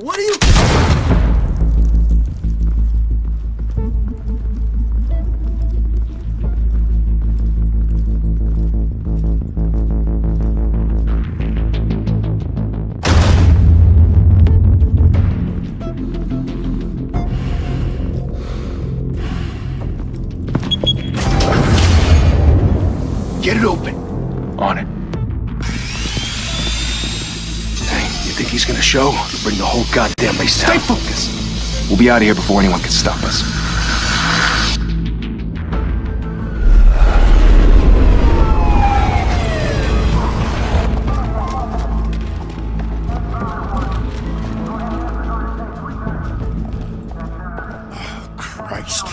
What are you... Get it open. On it. Hey, you think he's gonna show? Bring the whole goddamn place down. Stay focused. We'll be out of here before anyone can stop us. Oh, Christ.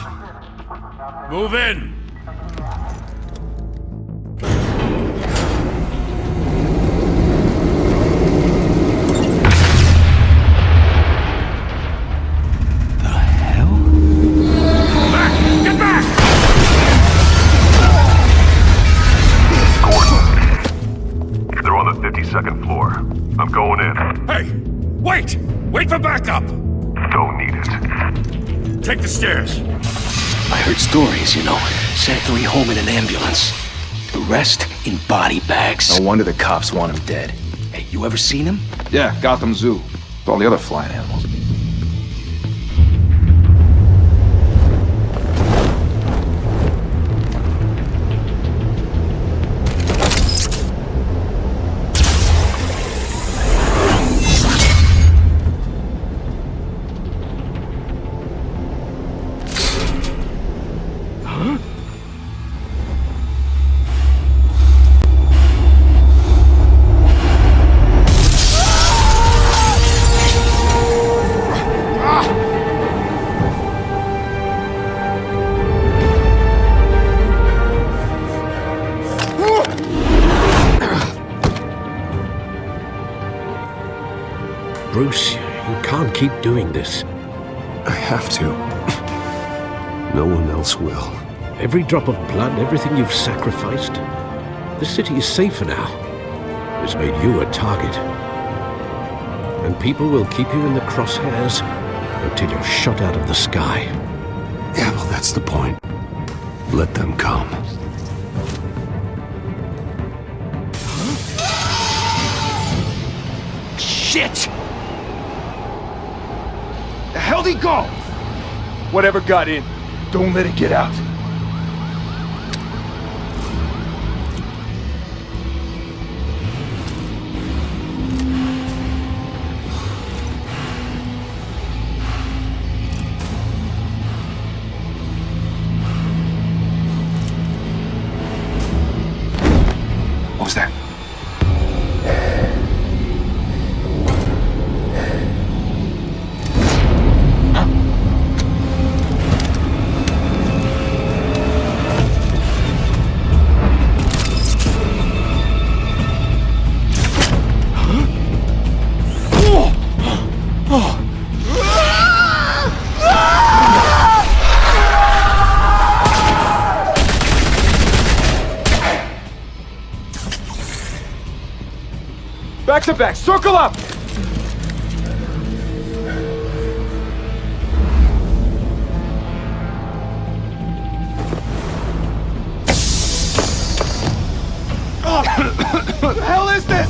Move in! Second floor. I'm going in. Hey! Wait! Wait for backup! Don't need it. Take the stairs. I heard stories, you know. Sent 3 home in an ambulance. The rest in body bags. No wonder the cops want him dead. Hey, you ever seen him? Yeah, Gotham Zoo. With all the other flying animals. Bruce, you can't keep doing this. I have to. No one else will. Every drop of blood, everything you've sacrificed. The city is safer now. It's made you a target. And people will keep you in the crosshairs until you're shot out of the sky. Yeah, well, that's the point. Let them come. Shit! The hell'd he go? Whatever got in, don't let it get out. What was that? Back to back, circle up! What the hell is this?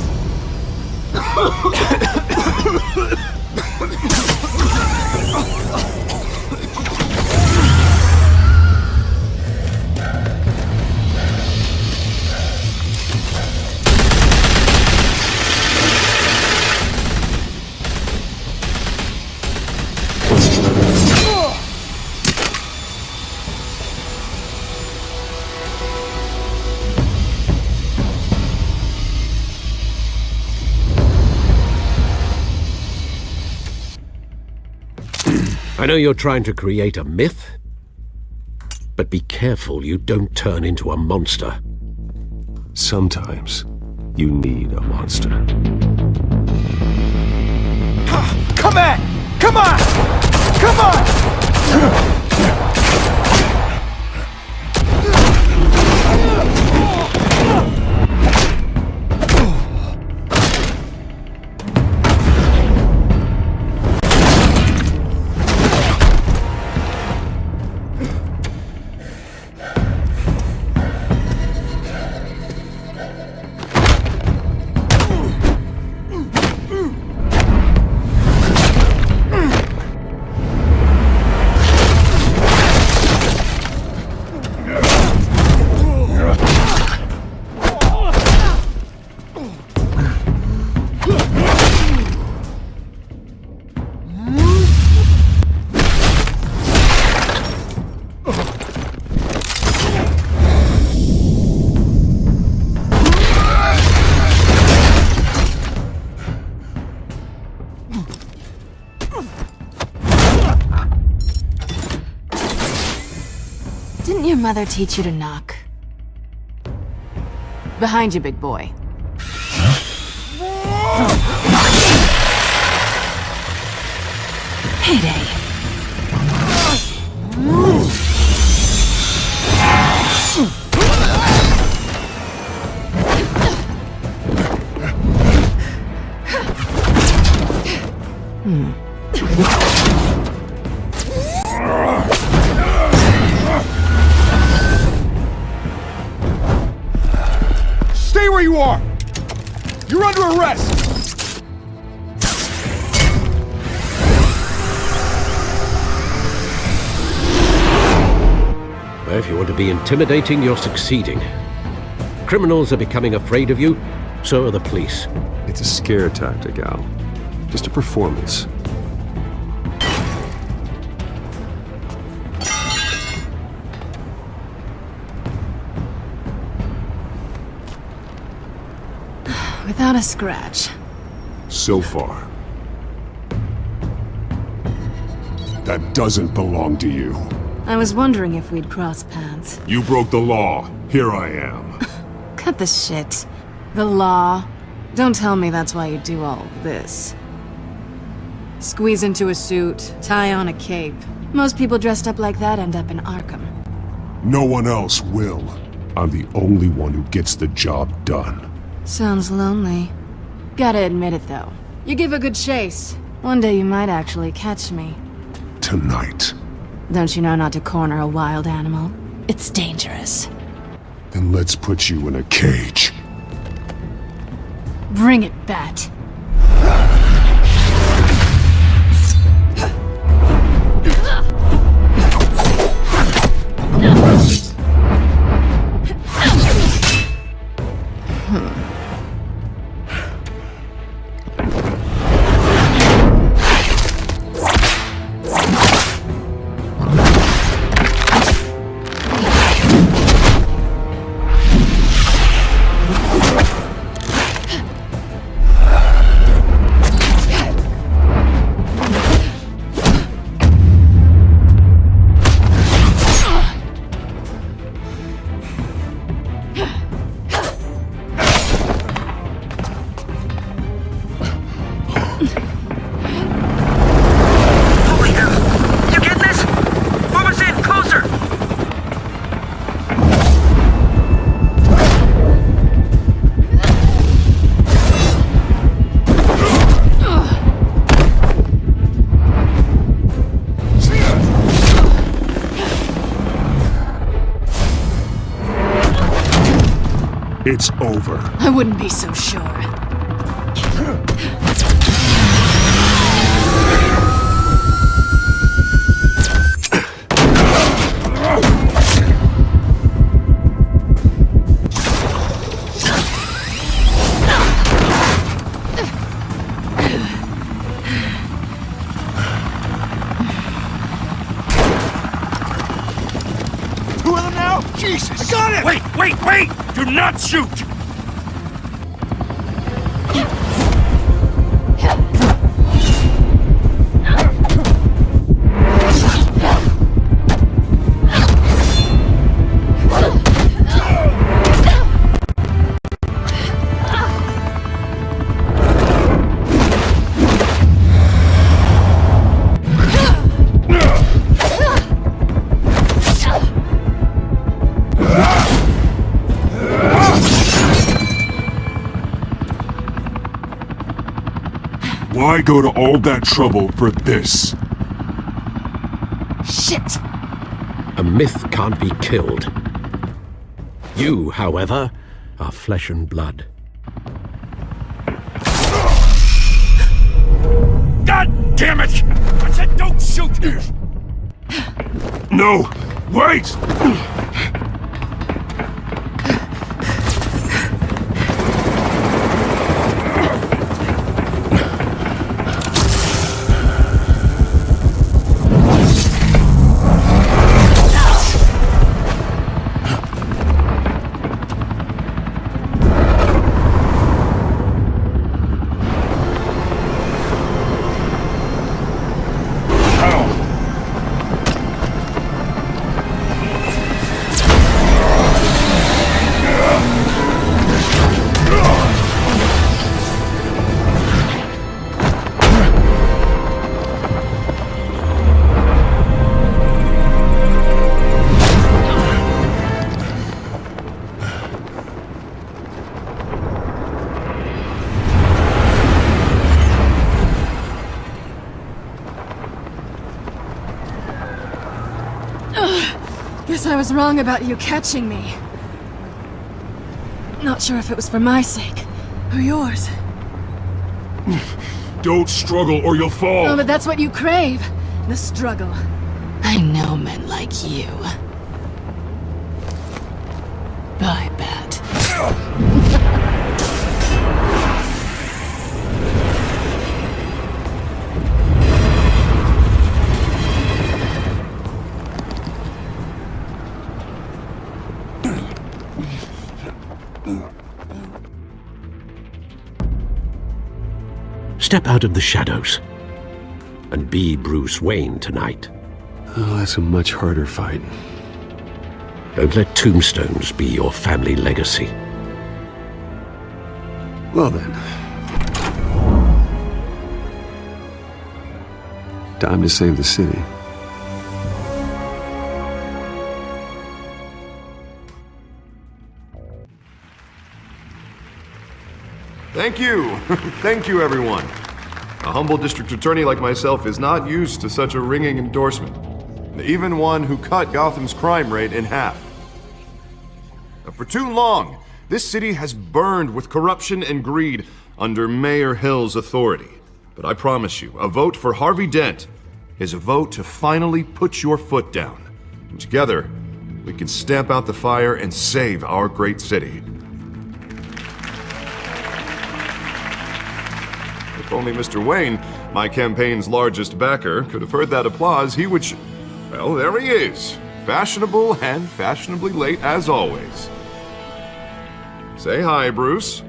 I know you're trying to create a myth, but be careful you don't turn into a monster. Sometimes you need a monster. Come on! Come on! Come on! Didn't your mother teach you to knock? Behind you, big boy. Payday. Stay where you are! You're under arrest! Well, if you want to be intimidating, you're succeeding. Criminals are becoming afraid of you, so are the police. It's a scare tactic, Al. Just a performance. Without a scratch. So far. That doesn't belong to you. I was wondering if we'd cross paths. You broke the law. Here I am. Cut the shit. The law. Don't tell me that's why you do all of this. Squeeze into a suit, tie on a cape. Most people dressed up like that end up in Arkham. No one else will. I'm the only one who gets the job done. Sounds lonely. Gotta admit it, though. You give a good chase. One day you might actually catch me. Tonight. Don't you know not to corner a wild animal? It's dangerous. Then let's put you in a cage. Bring it, Bat. It's over. I wouldn't be so sure. Two of them now? Jesus! I got it! Wait! Do not shoot! Why go to all that trouble for this? Shit! A myth can't be killed. You, however, are flesh and blood. God damn it! I said don't shoot! No! Wait! Guess I was wrong about you catching me. Not sure if it was for my sake, or yours. Don't struggle or you'll fall! Oh, but that's what you crave. The struggle. I know men like you. I bet. Step out of the shadows and be Bruce Wayne tonight. Oh, that's a much harder fight. Don't let tombstones be your family legacy. Well then. Time to save the city. Thank you. Thank you, everyone. A humble district attorney like myself is not used to such a ringing endorsement. Even one who cut Gotham's crime rate in half. For too long, this city has burned with corruption and greed under Mayor Hill's authority. But I promise you, a vote for Harvey Dent is a vote to finally put your foot down. And together, we can stamp out the fire and save our great city. If only Mr. Wayne, my campaign's largest backer, could have heard that applause, he would well, there he is. Fashionable and fashionably late as always. Say hi, Bruce.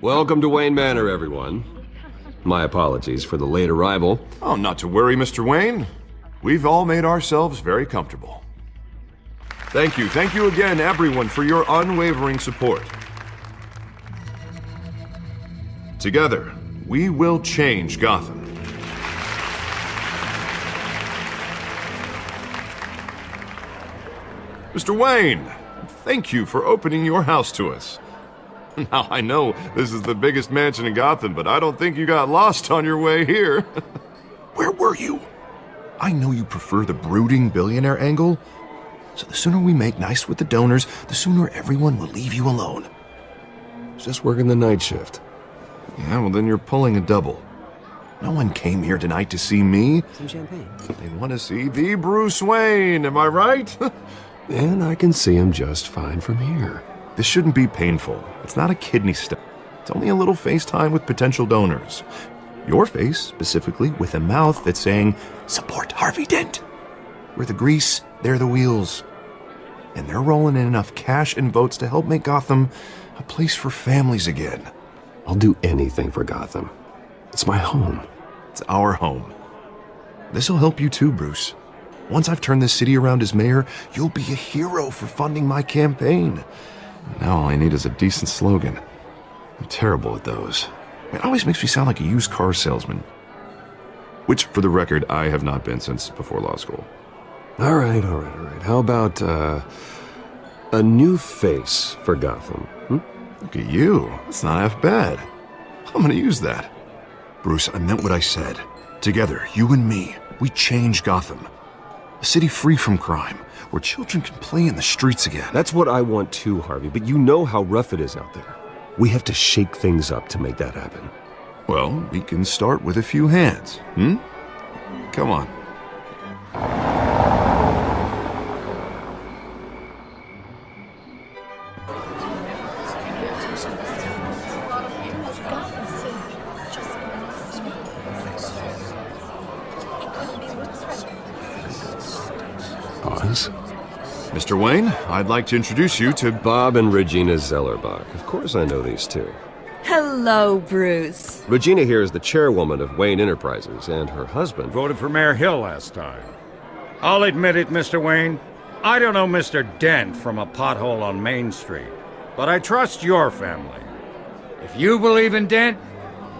Welcome to Wayne Manor, everyone. My apologies for the late arrival. Oh, not to worry, Mr. Wayne. We've all made ourselves very comfortable. Thank you again, everyone, for your unwavering support. Together, we will change Gotham. Mr. Wayne, thank you for opening your house to us. Now, I know this is the biggest mansion in Gotham, but I don't think you got lost on your way here. Where were you? I know you prefer the brooding billionaire angle, so the sooner we make nice with the donors, the sooner everyone will leave you alone. Just working the night shift. Yeah, well then you're pulling a double. No one came here tonight to see me. Some champagne. They want to see the Bruce Wayne, am I right? And I can see him just fine from here. This shouldn't be painful. It's not a kidney stone. It's only a little FaceTime with potential donors. Your face, specifically, with a mouth that's saying, support Harvey Dent. We're the grease, they're the wheels. And they're rolling in enough cash and votes to help make Gotham a place for families again. I'll do anything for Gotham. It's my home. It's our home. This'll help you too, Bruce. Once I've turned this city around as mayor, you'll be a hero for funding my campaign. Now all I need is a decent slogan. I'm terrible at those. It always makes me sound like a used car salesman. Which, for the record, I have not been since before law school. All right. How about, a new face for Gotham? Look at you. That's not half bad. I'm gonna use that. Bruce, I meant what I said. Together, you and me, we change Gotham. A city free from crime, where children can play in the streets again. That's what I want too, Harvey, but you know how rough it is out there. We have to shake things up to make that happen. Well, we can start with a few hands, Come on. Pause. Mr. Wayne, I'd like to introduce you to Bob and Regina Zellerbach. Of course I know these two. Hello, Bruce. Regina here is the chairwoman of Wayne Enterprises, and her husband... Voted for Mayor Hill last time. I'll admit it, Mr. Wayne. I don't know Mr. Dent from a pothole on Main Street, but I trust your family. If you believe in Dent,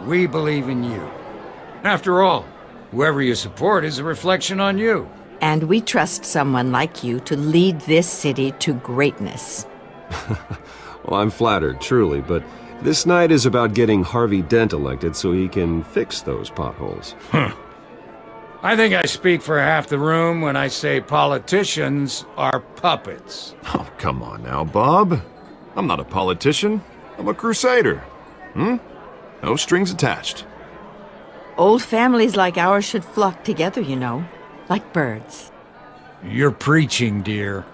we believe in you. After all, whoever you support is a reflection on you. And we trust someone like you to lead this city to greatness. Well, I'm flattered, truly, but this night is about getting Harvey Dent elected so he can fix those potholes. I think I speak for half the room when I say politicians are puppets. Oh, come on now, Bob. I'm not a politician. I'm a crusader. No strings attached. Old families like ours should flock together, you know, like birds. You're preaching, dear.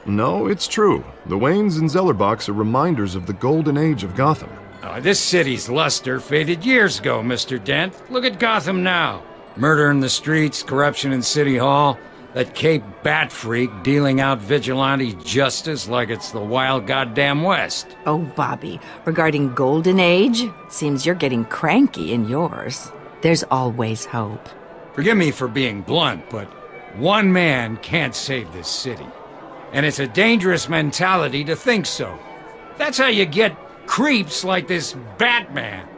No, it's true. The Waynes and Zellerbachs are reminders of the golden age of Gotham. This city's luster faded years ago, Mr. Dent. Look at Gotham now. Murder in the streets, corruption in City Hall, that Cape Bat freak dealing out vigilante justice like it's the wild goddamn West. Oh, Bobby, regarding Golden Age, seems you're getting cranky in yours. There's always hope. Forgive me for being blunt, but one man can't save this city. And it's a dangerous mentality to think so. That's how you get creeps like this Batman.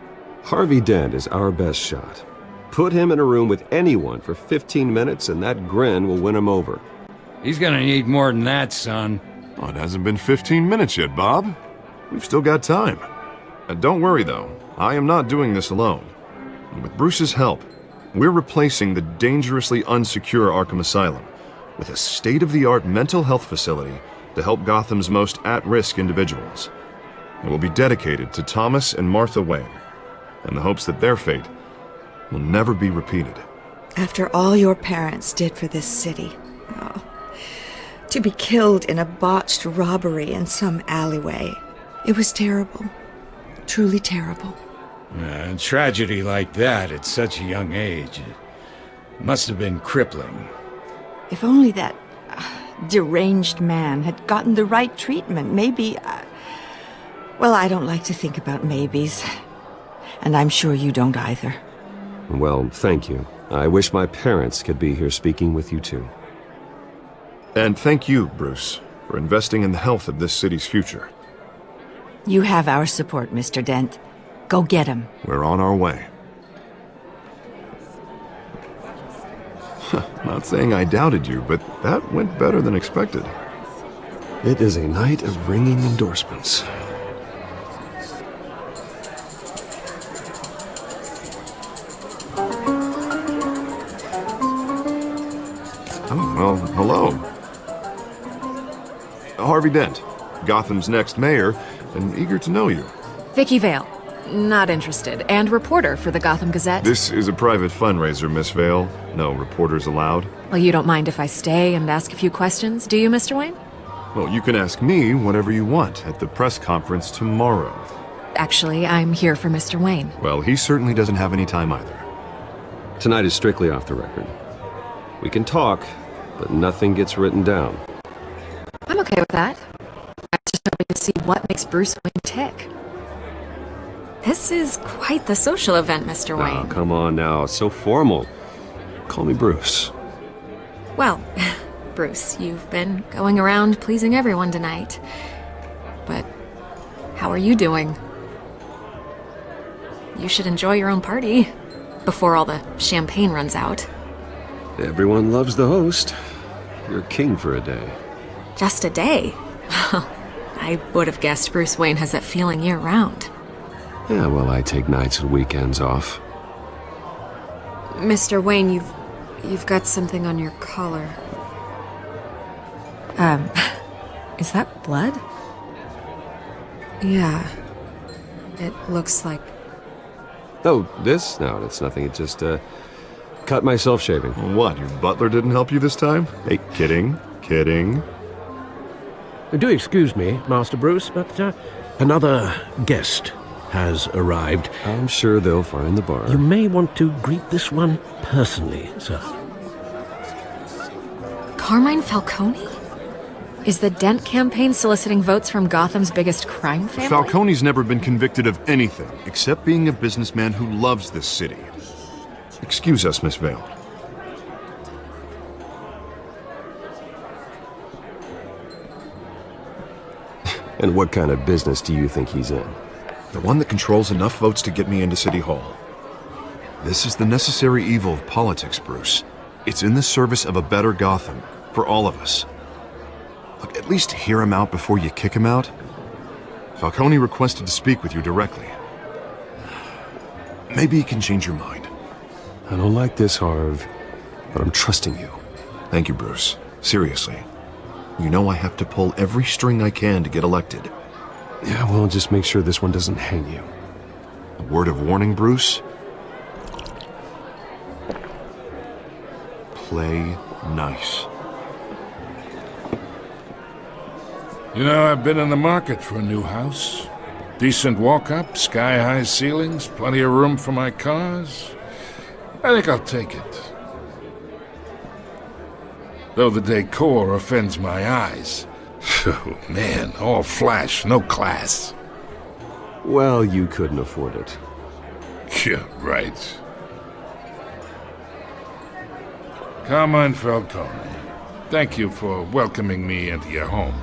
Harvey Dent is our best shot. Put him in a room with anyone for 15 minutes and that grin will win him over. He's gonna need more than that, son. Oh, it hasn't been 15 minutes yet, Bob. We've still got time. Don't worry, though. I am not doing this alone. And with Bruce's help, we're replacing the dangerously unsecure Arkham Asylum with a state-of-the-art mental health facility to help Gotham's most at-risk individuals. It will be dedicated to Thomas and Martha Wayne, in the hopes that their fate will never be repeated. After all your parents did for this city, to be killed in a botched robbery in some alleyway, it was terrible. Truly terrible. A tragedy like that at such a young age must have been crippling. If only that deranged man had gotten the right treatment, maybe... well, I don't like to think about maybes. And I'm sure you don't either. Well, thank you. I wish my parents could be here speaking with you too. And thank you, Bruce, for investing in the health of this city's future. You have our support, Mr. Dent. Go get him. We're on our way. Not saying I doubted you, but that went better than expected. It is a night of ringing endorsements. Oh, well, hello. Harvey Dent, Gotham's next mayor, and eager to know you. Vicky Vale. Not interested. And reporter for the Gotham Gazette. This is a private fundraiser, Miss Vale. No reporters allowed. Well, you don't mind if I stay and ask a few questions, do you, Mr. Wayne? Well, you can ask me whatever you want at the press conference tomorrow. Actually, I'm here for Mr. Wayne. Well, he certainly doesn't have any time either. Tonight is strictly off the record. We can talk, but nothing gets written down. I'm okay with that. I'm just hoping to see what makes Bruce Wayne tick. This is quite the social event, Mr. Wayne. Oh, come on now. It's so formal. Call me Bruce. Well, Bruce, you've been going around pleasing everyone tonight. But how are you doing? You should enjoy your own party before all the champagne runs out. Everyone loves the host. You're king for a day. Just a day? I would have guessed Bruce Wayne has that feeling year-round. Yeah, well, I take nights and weekends off. Mr. Wayne, you've got something on your collar. Is that blood? Yeah. It looks like... Oh, this? No, it's nothing. It just, cut myself shaving. What, your butler didn't help you this time? Hey, kidding. Do excuse me, Master Bruce, but another guest has arrived. I'm sure they'll find the bar. You may want to greet this one personally, sir. Carmine Falcone? Is the Dent campaign soliciting votes from Gotham's biggest crime family? Falcone's never been convicted of anything except being a businessman who loves this city. Excuse us, Miss Vale. And what kind of business do you think he's in? The one that controls enough votes to get me into City Hall. This is the necessary evil of politics, Bruce. It's in the service of a better Gotham, for all of us. Look, at least hear him out before you kick him out. Falcone requested to speak with you directly. Maybe he can change your mind. I don't like this, Harv. but I'm trusting you. Thank you, Bruce. Seriously. You know I have to pull every string I can to get elected. Yeah, well, just make sure this one doesn't hang you. A word of warning, Bruce? Play nice. You know, I've been in the market for a new house. Decent walk-up, sky-high ceilings, plenty of room for my cars. I think I'll take it. Though the decor offends my eyes. Oh, man, all flash, no class. Well, you couldn't afford it. Yeah, right. Carmine Falcone, thank you for welcoming me into your home.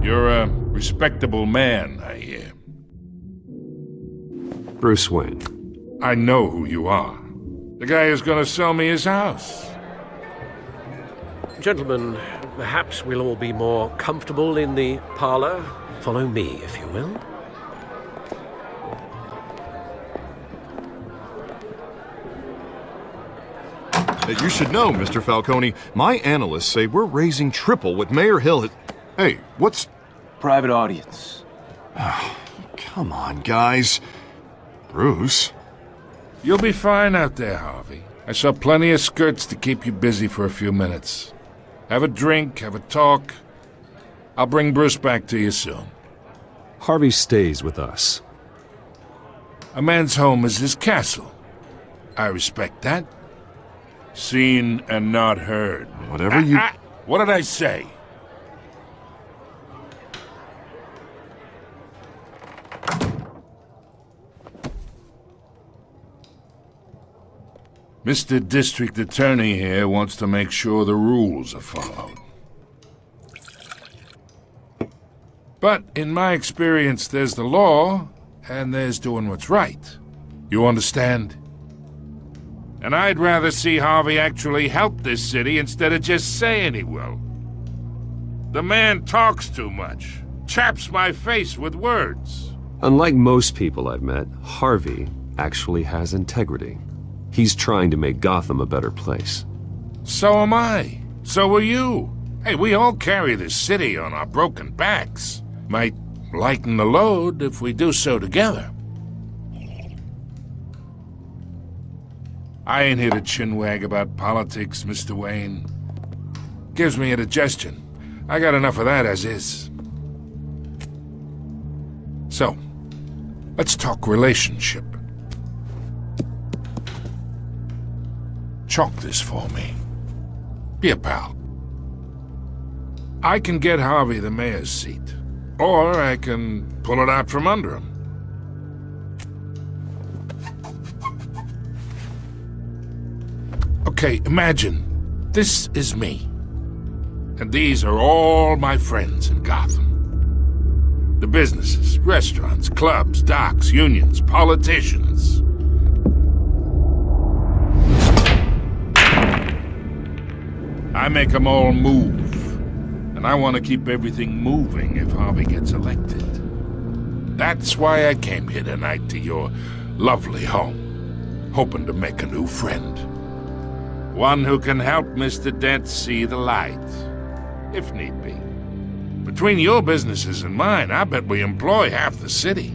You're a respectable man, I hear. Bruce Wayne. I know who you are. The guy who's gonna sell me his house. Gentlemen, perhaps we'll all be more comfortable in the parlor. Follow me, if you will. You should know, Mr. Falcone, my analysts say we're raising triple what Mayor Hill has... Hey, what's... Private audience. Come on, guys. Bruce? You'll be fine out there, Harvey. I saw plenty of skirts to keep you busy for a few minutes. Have a drink, have a talk. I'll bring Bruce back to you soon. Harvey stays with us. A man's home is his castle. I respect that. Seen and not heard. Whatever you... What did I say? Mr. District Attorney here wants to make sure the rules are followed. But in my experience, there's the law, and there's doing what's right. You understand? And I'd rather see Harvey actually help this city instead of just saying he will. The man talks too much, chaps my face with words. Unlike most people I've met, Harvey actually has integrity. He's trying to make Gotham a better place. So am I. So are you. Hey, we all carry this city on our broken backs. Might lighten the load if we do so together. I ain't here to chinwag about politics, Mr. Wayne. Gives me indigestion. I got enough of that as is. So, let's talk relationship. Chalk this for me. Be a pal. I can get Harvey the mayor's seat, or I can pull it out from under him. Okay, imagine, this is me. And these are all my friends in Gotham. The businesses, restaurants, clubs, docks, unions, politicians. I make them all move. And I want to keep everything moving if Harvey gets elected. That's why I came here tonight to your lovely home, hoping to make a new friend. One who can help Mr. Dent see the light, if need be. Between your businesses and mine, I bet we employ half the city.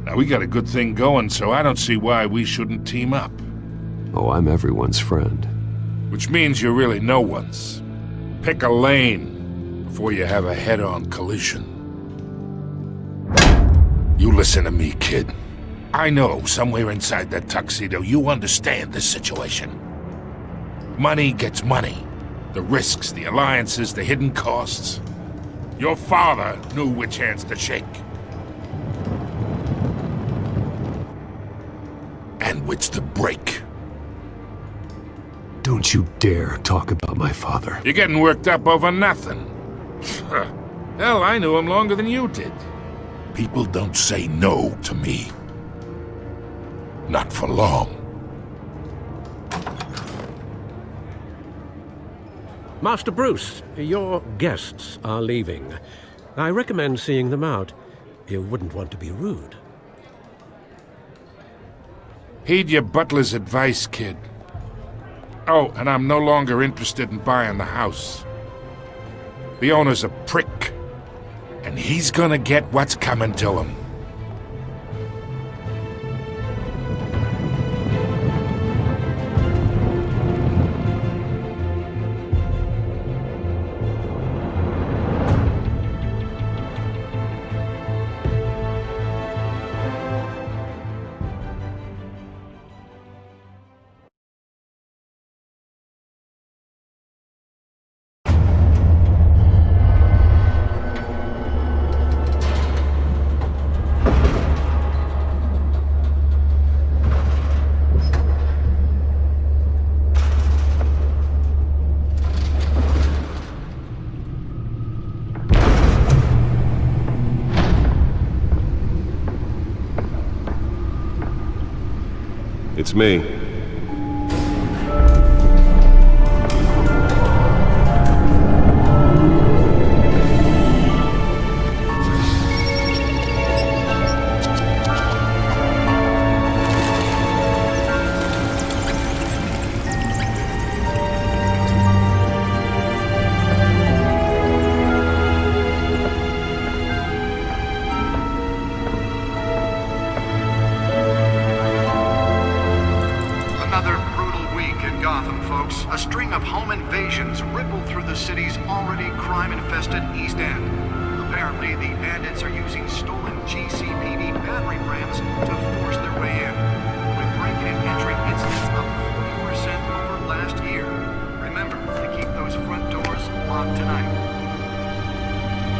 Now, we got a good thing going, so I don't see why we shouldn't team up. Oh, I'm everyone's friend. Which means you're really no one's. Pick a lane before you have a head-on collision. You listen to me, kid. I know somewhere inside that tuxedo you understand this situation. Money gets money. The risks, the alliances, the hidden costs. Your father knew which hands to shake. And which to break. Don't you dare talk about my father. You're getting worked up over nothing. Hell, I knew him longer than you did. People don't say no to me. Not for long. Master Bruce, your guests are leaving. I recommend seeing them out. You wouldn't want to be rude. Heed your butler's advice, kid. Oh, and I'm no longer interested in buying the house. The owner's a prick, and he's gonna get what's coming to him. It's me. A string of home invasions rippled through the city's already crime-infested East End. Apparently, the bandits are using stolen GCPD battery brands to force their way in, with break-in and entry incidents up 40% over last year. Remember to keep those front doors locked tonight.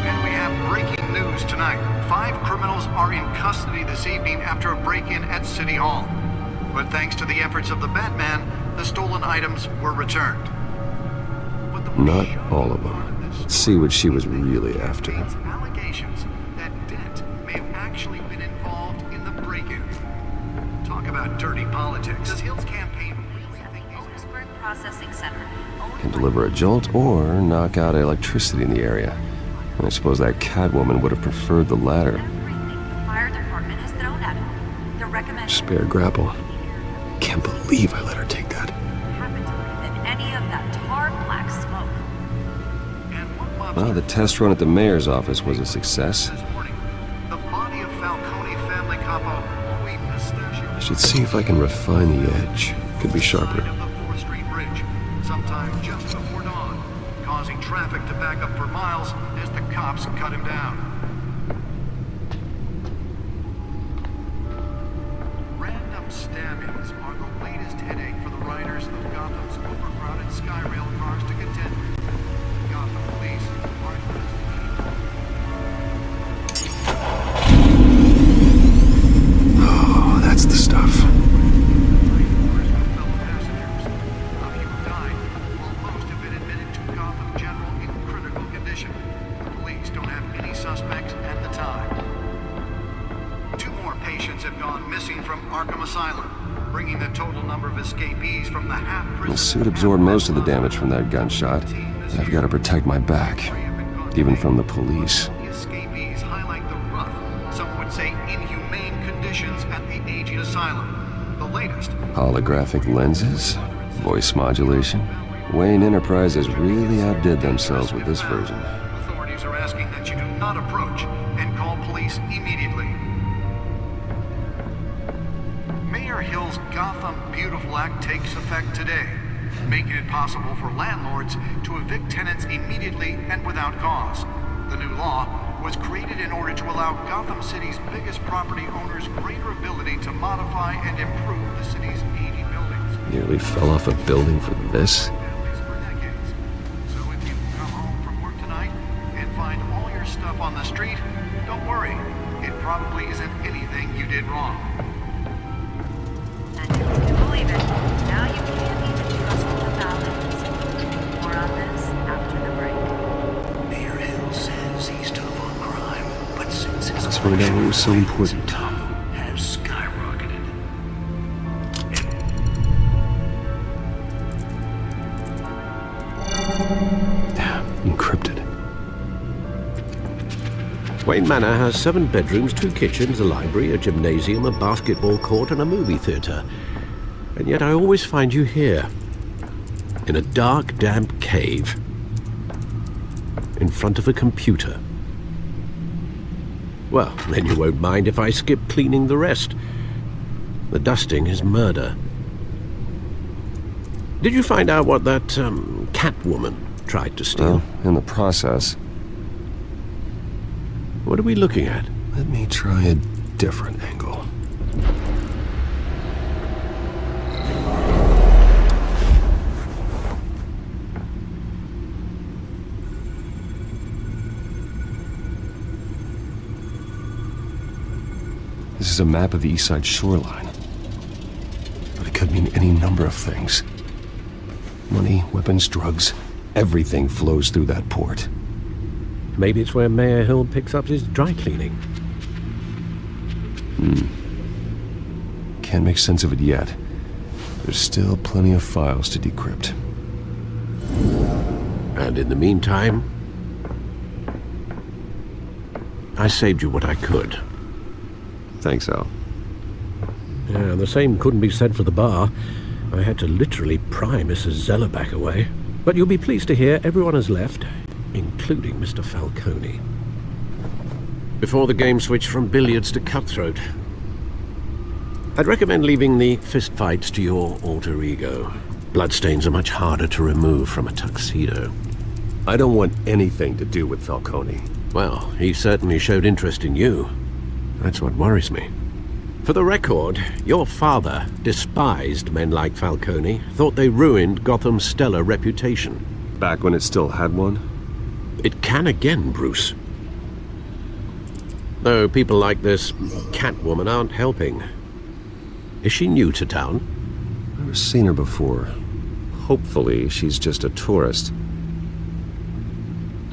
And we have breaking news tonight. 5 criminals are in custody this evening after a break-in at City Hall. But thanks to the efforts of the Batman, the stolen items were returned. Not all of them. Let's see what she was really after. Allegations that Dent may have actually been involved in the break-in. Talk about dirty politics. Does Hill's campaign really think Otisburg Processing Center can deliver a jolt or knock out electricity in the area? I suppose that Catwoman would have preferred the latter. The fire department has thrown at him. The recommended Spare grapple. Can't believe I let her take that. happened to breathe in any of that tar black smoke. Well, the test run at the mayor's office was a success. the body of Falcone family capo Louis Pistachio I should see if I can refine the edge. Could be sharper. of the 4th Street Bridge, sometime just before dawn, causing traffic to back up for miles as the cops cut him down. Random stabbings are the latest headache for the riders of Gotham's overcrowded Skyrail cars to contend with. Gotham police are Oh, that's the stuff. suspects at the time. 2 more patients have gone missing from Arkham Asylum, bringing the total number of escapees from the half-prison... The suit absorbed most of the damage from that gunshot. I've got to protect my back, even from the police. The escapees highlight the rough, some would say inhumane conditions at the aging asylum. The latest... Holographic lenses? Voice modulation? Wayne Enterprises really outdid themselves with this version. Authorities are asking that you do not approach and call police immediately. Mayor Hill's Gotham Beautiful Act takes effect today, making it possible for landlords to evict tenants immediately and without cause. The new law was created in order to allow Gotham City's biggest property owners greater ability to modify and improve the city's aging buildings. Nearly fell off a building for this? Stuff on the street, don't worry. It probably isn't anything you did wrong. And you can believe it. Now you can't even trust the balance. More on this after the break. Mayor Hill says he's tough on crime, but since his Let's find out what was so important. has skyrocketed. Encrypted. Wayne Manor has 7 bedrooms, 2 kitchens, a library, a gymnasium, a basketball court, and a movie theatre. And yet I always find you here, in a dark, damp cave, in front of a computer. Well, then you won't mind if I skip cleaning the rest. The dusting is murder. Did you find out what that, Catwoman tried to steal? Well, in the process. What are we looking at? Let me try a different angle. This is a map of the East Side shoreline. But it could mean any number of things. Money, weapons, drugs, everything flows through that port. Maybe it's where Mayor Hill picks up his dry cleaning. Can't make sense of it yet. There's still plenty of files to decrypt. And in the meantime, I saved you what I could. Thanks, Al. Yeah, the same couldn't be said for the bar. I had to literally pry Mrs. Zeller back away. But you'll be pleased to hear everyone has left, including Mr. Falcone. Before the game switched from billiards to cutthroat. I'd recommend leaving the fistfights to your alter ego. Bloodstains are much harder to remove from a tuxedo. I don't want anything to do with Falcone. Well, he certainly showed interest in you. That's what worries me. For the record, your father despised men like Falcone, thought they ruined Gotham's stellar reputation. Back when it still had one? It can again, Bruce. Though people like this Catwoman aren't helping. Is she new to town? Never seen her before. Hopefully, she's just a tourist.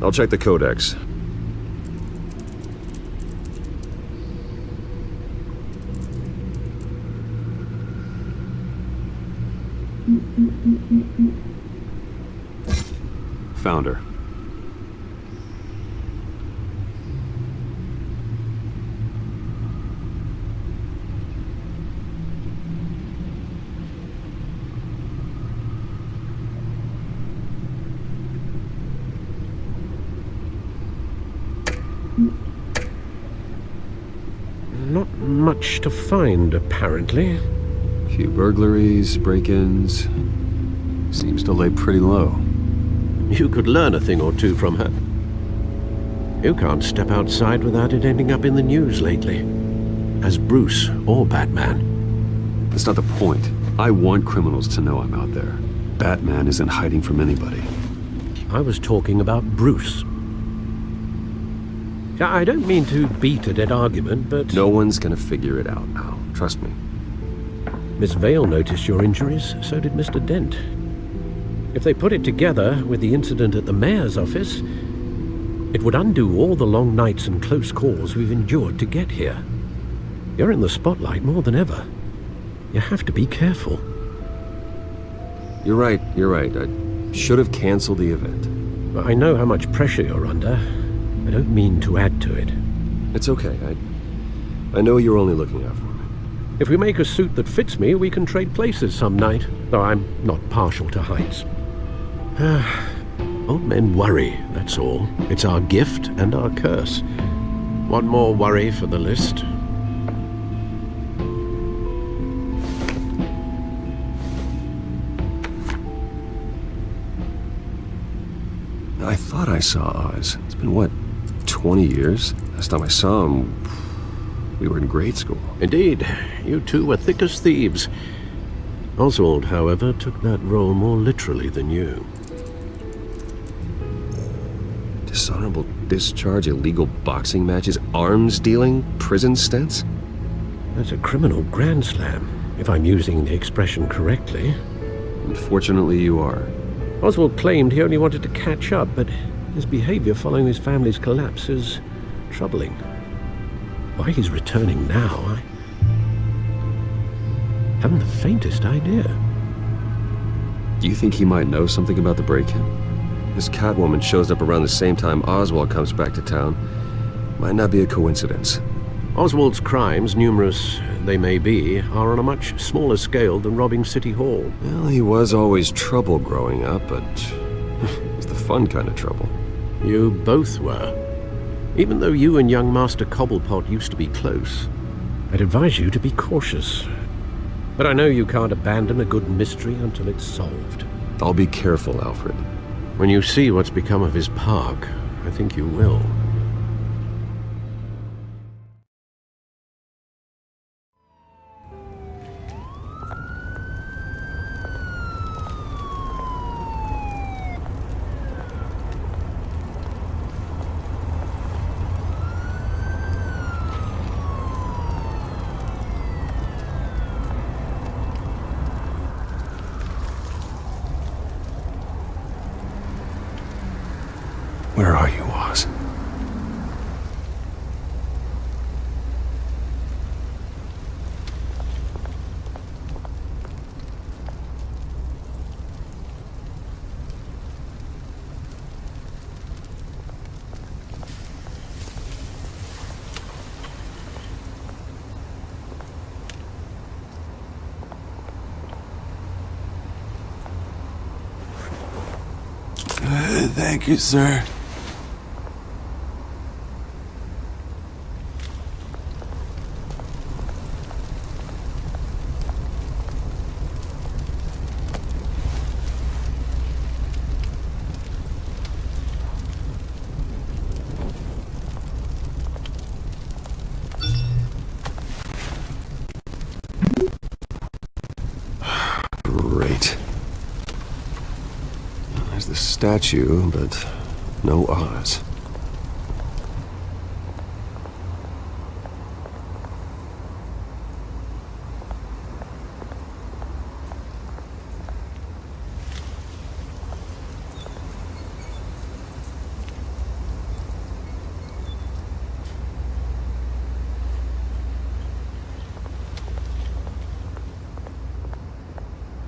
I'll check the codex. Found her. Not much to find, apparently. Few burglaries, break-ins. Seems to lay pretty low. You could learn a thing or two from her. You can't step outside without it ending up in the news lately. As Bruce or Batman. That's not the point. I want criminals to know I'm out there. Batman isn't hiding from anybody. I was talking about Bruce. I don't mean to beat a dead argument, but... No one's gonna figure it out now. Trust me. Miss Vale noticed your injuries, so did Mr. Dent. If they put it together with the incident at the mayor's office, it would undo all the long nights and close calls we've endured to get here. You're in the spotlight more than ever. You have to be careful. You're right. I should have canceled the event. I know how much pressure you're under. I don't mean to add to it. It's okay. I know you're only looking out for me. If we make a suit that fits me, we can trade places some night, though I'm not partial to heights. Old men worry, that's all. It's our gift and our curse. One more worry for the list. I thought I saw Oz. It's been, what, 20 years? Last time I saw him, we were in grade school. Indeed. You two were thick as thieves. Oswald, however, took that role more literally than you. Dishonorable discharge, illegal boxing matches, arms dealing, prison stints? That's a criminal grand slam, if I'm using the expression correctly. Unfortunately, you are. Oswald claimed he only wanted to catch up, but his behavior following his family's collapse is troubling. Why he's returning now, I haven't the faintest idea. Do you think he might know something about the break-in? This Catwoman shows up around the same time Oswald comes back to town. Might not be a coincidence. Oswald's crimes, numerous they may be, are on a much smaller scale than robbing City Hall. Well, he was always trouble growing up, but it was the fun kind of trouble. You both were. Even though you and young Master Cobblepot used to be close, I'd advise you to be cautious. But I know you can't abandon a good mystery until it's solved. I'll be careful, Alfred. When you see what's become of his park, I think you will. Where are you, Oz? Thank you, sir. Great. There's the statue, but no Oz.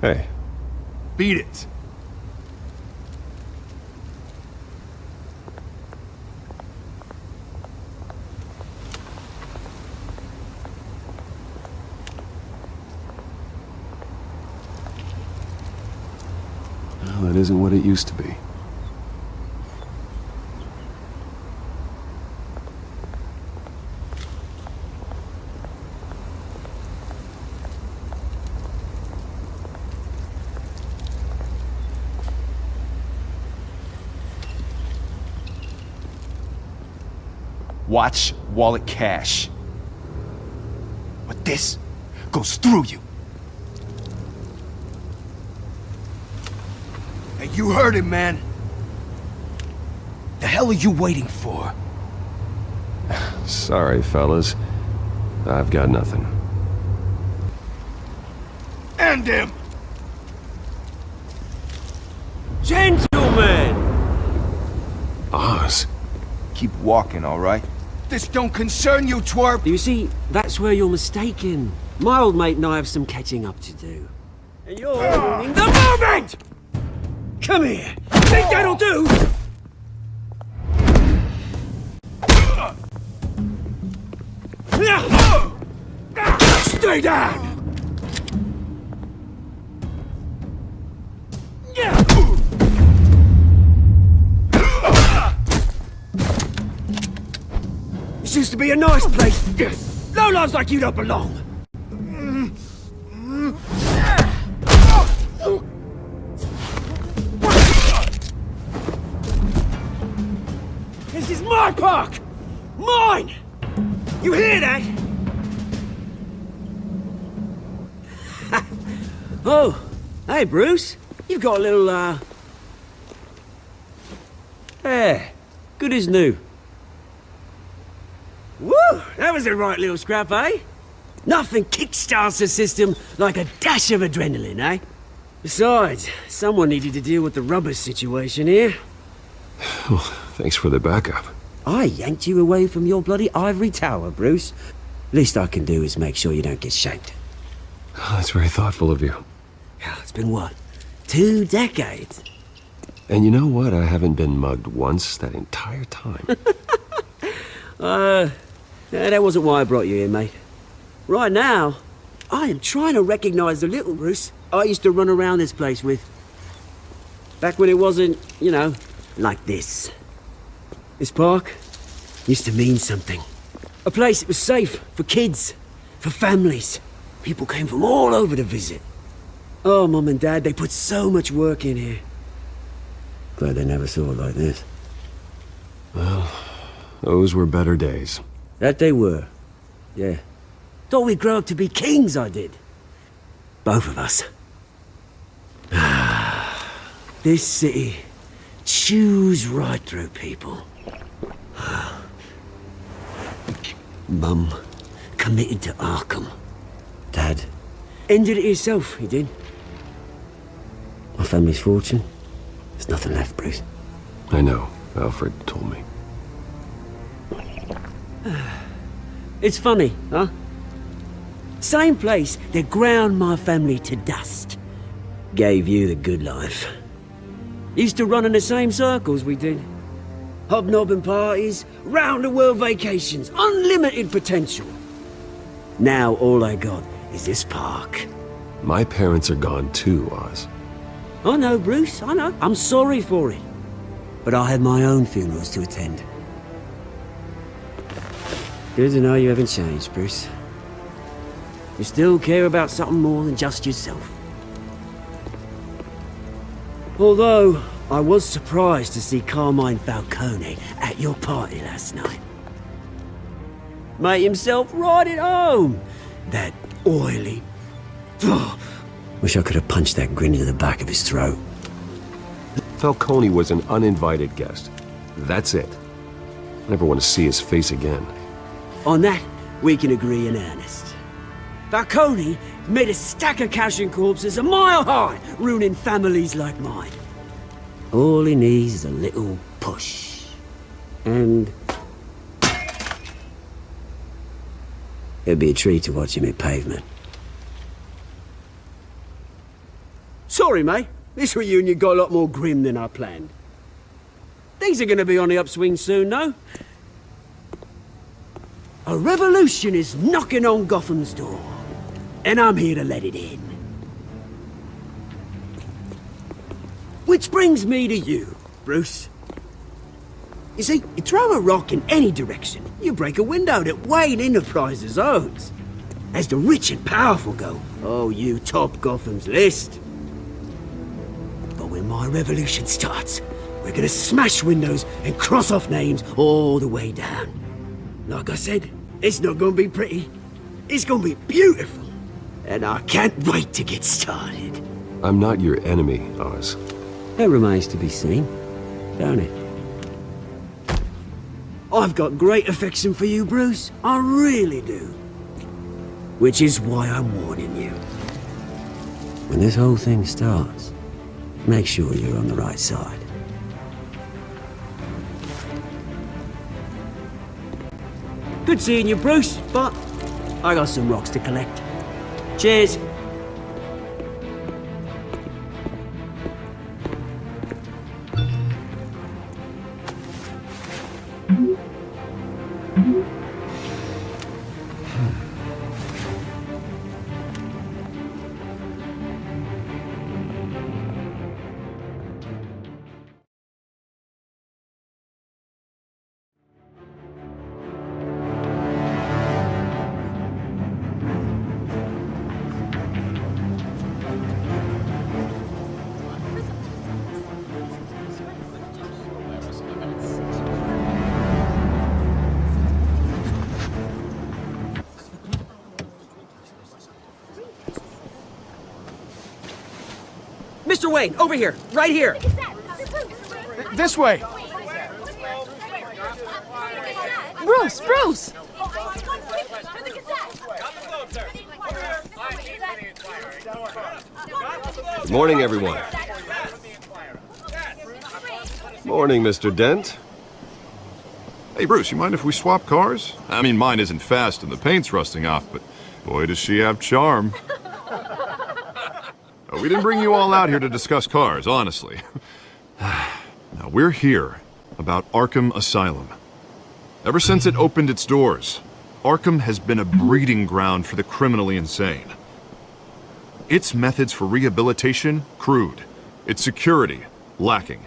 Hey. Beat it. Well, that isn't what it used to be. Watch wallet cash. But this goes through you. Hey, you heard it, man. The hell are you waiting for? Sorry, fellas. I've got nothing. End him! Gentlemen! Oz. Keep walking, all right? This don't concern you, twerp! You see, that's where you're mistaken. My old mate and I have some catching up to do. And you're ruining the moment! Come here! Think that'll do? Stay down! This used to be a nice place. Lowlifes like you don't belong. This is my park! Mine! You hear that? Oh, hey Bruce. You've got a little, There. Good as new. Woo! That was a right little scrap, eh? Nothing kickstarts the system like a dash of adrenaline, eh? Besides, someone needed to deal with the rubber situation here. Well, thanks for the backup. I yanked you away from your bloody ivory tower, Bruce. Least I can do is make sure you don't get shanked. Oh, that's very thoughtful of you. It's been what? 2 decades? And you know what? I haven't been mugged once that entire time. That wasn't why I brought you here, mate. Right now, I am trying to recognize the little Bruce I used to run around this place with. Back when it wasn't, you know, like this. This park used to mean something. A place that was safe for kids, for families. People came from all over to visit. Oh, Mum and Dad, they put so much work in here. Glad they never saw it like this. Well, those were better days. That they were. Yeah. Thought we'd grow up to be kings, I did. Both of us. This city chews right through people. Mum committed to Arkham. Dad ended it himself, he did. My family's fortune. There's nothing left, Bruce. I know. Alfred told me. It's funny, huh? Same place that ground my family to dust. Gave you the good life. Used to run in the same circles we did. Hobnobbing parties, round-the-world vacations, unlimited potential. Now all I got is this park. My parents are gone too, Oz. I know, Bruce, I know. I'm sorry for it. But I have my own funerals to attend. Good to know you haven't changed, Bruce. You still care about something more than just yourself. Although, I was surprised to see Carmine Falcone at your party last night. Made himself right at home. That oily... Wish I could have punched that grin into the back of his throat. Falcone was an uninvited guest. That's it. I never want to see his face again. On that, we can agree in earnest. Falcone made a stack of cash and corpses a mile high, ruining families like mine. All he needs is a little push. And... it'd be a treat to watch him hit pavement. Sorry, mate. This reunion got a lot more grim than I planned. Things are gonna be on the upswing soon, though. A revolution is knocking on Gotham's door. And I'm here to let it in. Which brings me to you, Bruce. You see, you throw a rock in any direction, you break a window that Wayne Enterprises owns. As the rich and powerful go, oh, you top Gotham's list. But when my revolution starts, we're gonna smash windows and cross off names all the way down. Like I said, it's not gonna be pretty. It's gonna be beautiful. And I can't wait to get started. I'm not your enemy, Oz. That remains to be seen, don't it? I've got great affection for you, Bruce. I really do. Which is why I'm warning you. When this whole thing starts, make sure you're on the right side. Good seeing you, Bruce, but I got some rocks to collect. Cheers. Mr. Wayne, over here, right here. This way. Bruce, Bruce! Good morning, everyone. Morning, Mr. Dent. Hey, Bruce, you mind if we swap cars? I mean, mine isn't fast and the paint's rusting off, but boy, does she have charm. We didn't bring you all out here to discuss cars, honestly. Now, we're here about Arkham Asylum. Ever since it opened its doors, Arkham has been a breeding ground for the criminally insane. Its methods for rehabilitation, crude. Its security, lacking.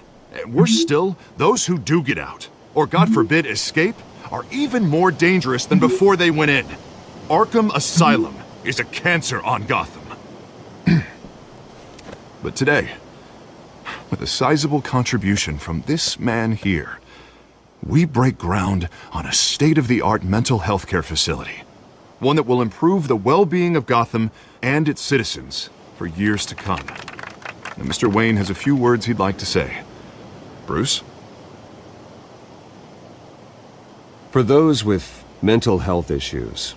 Worse still, those who do get out, or God forbid escape, are even more dangerous than before they went in. Arkham Asylum is a cancer on Gotham. But today, with a sizable contribution from this man here, we break ground on a state-of-the-art mental health care facility. One that will improve the well-being of Gotham and its citizens for years to come. Now, Mr. Wayne has a few words he'd like to say. Bruce? For those with mental health issues,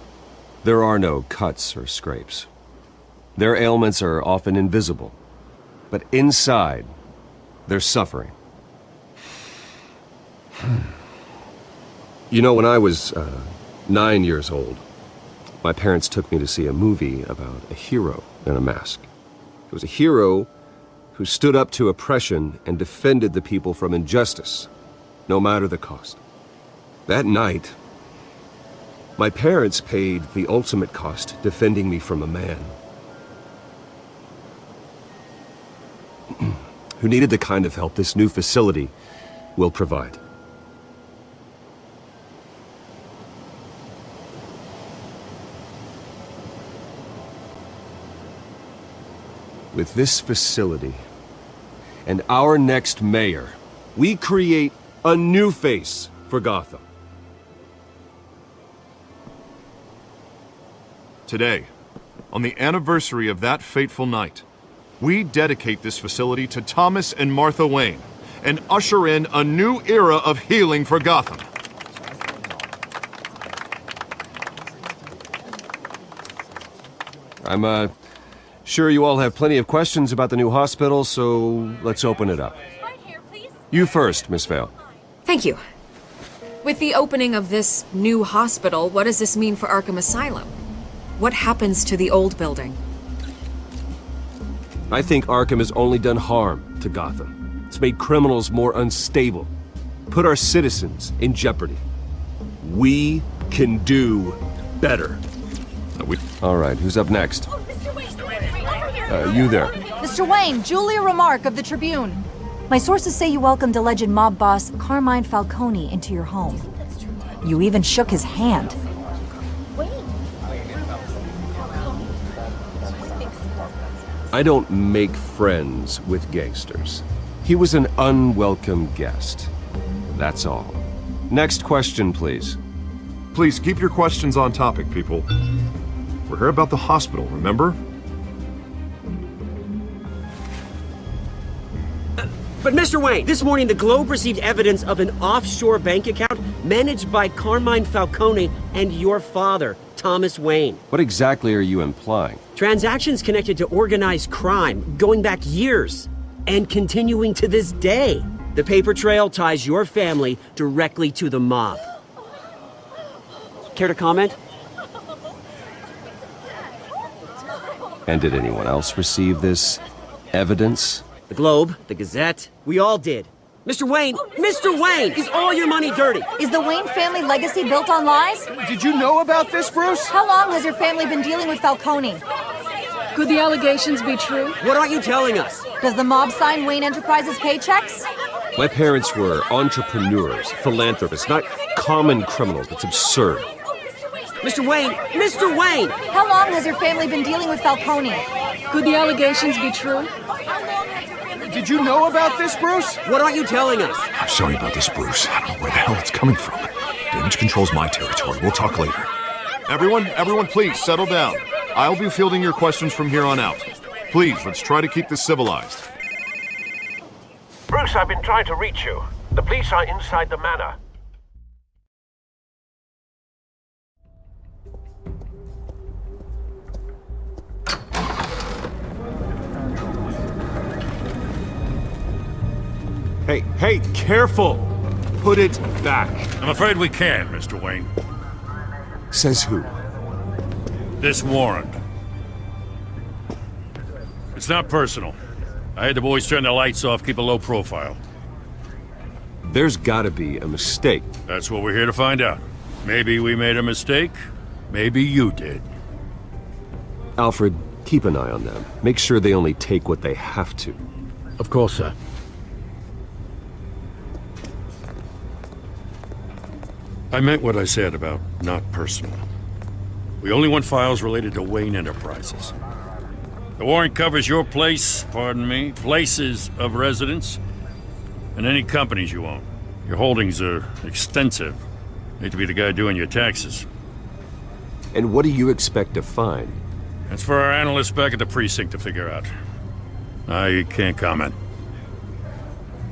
there are no cuts or scrapes. Their ailments are often invisible, but inside, they're suffering. You know, when I was 9 years old, my parents took me to see a movie about a hero in a mask. It was a hero who stood up to oppression and defended the people from injustice, no matter the cost. That night, my parents paid the ultimate cost defending me from a man who needed the kind of help this new facility will provide. With this facility and our next mayor, we create a new face for Gotham. Today, on the anniversary of that fateful night, we dedicate this facility to Thomas and Martha Wayne and usher in a new era of healing for Gotham. I'm sure you all have plenty of questions about the new hospital, so let's open it up. You first, Miss Vale. Thank you. With the opening of this new hospital, what does this mean for Arkham Asylum? What happens to the old building? I think Arkham has only done harm to Gotham. It's made criminals more unstable, put our citizens in jeopardy. We can do better. All right, who's up next? You there. Mr. Wayne, Julia Remark of the Tribune. My sources say you welcomed alleged mob boss Carmine Falcone into your home. You even shook his hand. I don't make friends with gangsters. He was an unwelcome guest. That's all. Next question, please. Please keep your questions on topic, people. We're here about the hospital, remember? But Mr. Wayne, this morning the Globe received evidence of an offshore bank account managed by Carmine Falcone and your father, Thomas Wayne. What exactly are you implying? Transactions connected to organized crime going back years and continuing to this day. The paper trail ties your family directly to the mob. Care to comment? And did anyone else receive this evidence? The Globe, the Gazette, we all did. Mr. Wayne, Mr. Wayne, is all your money dirty? Is the Wayne family legacy built on lies? Did you know about this, Bruce? How long has your family been dealing with Falcone? Could the allegations be true? What aren't you telling us? Does the mob sign Wayne Enterprises paychecks? My parents were entrepreneurs, philanthropists, not common criminals. It's absurd. Mr. Wayne! Mr. Wayne! How long has your family been dealing with Falcone? Could the allegations be true? Did you know about this, Bruce? What aren't you telling us? I'm sorry about this, Bruce. I don't know where the hell it's coming from. Damage control's my territory. We'll talk later. Everyone, please settle down. I'll be fielding your questions from here on out. Please, let's try to keep this civilized. Bruce, I've been trying to reach you. The police are inside the manor. Hey, careful! Put it back. I'm afraid we can't, Mr. Wayne. Says who? This warrant. It's not personal. I had the boys turn the lights off, keep a low profile. There's gotta be a mistake. That's what we're here to find out. Maybe we made a mistake. Maybe you did. Alfred, keep an eye on them. Make sure they only take what they have to. Of course, sir. I meant what I said about not personal. We only want files related to Wayne Enterprises. The warrant covers your place, pardon me, places of residence, and any companies you own. Your holdings are extensive. Hate to be the guy doing your taxes. And what do you expect to find? That's for our analysts back at the precinct to figure out. I can't comment.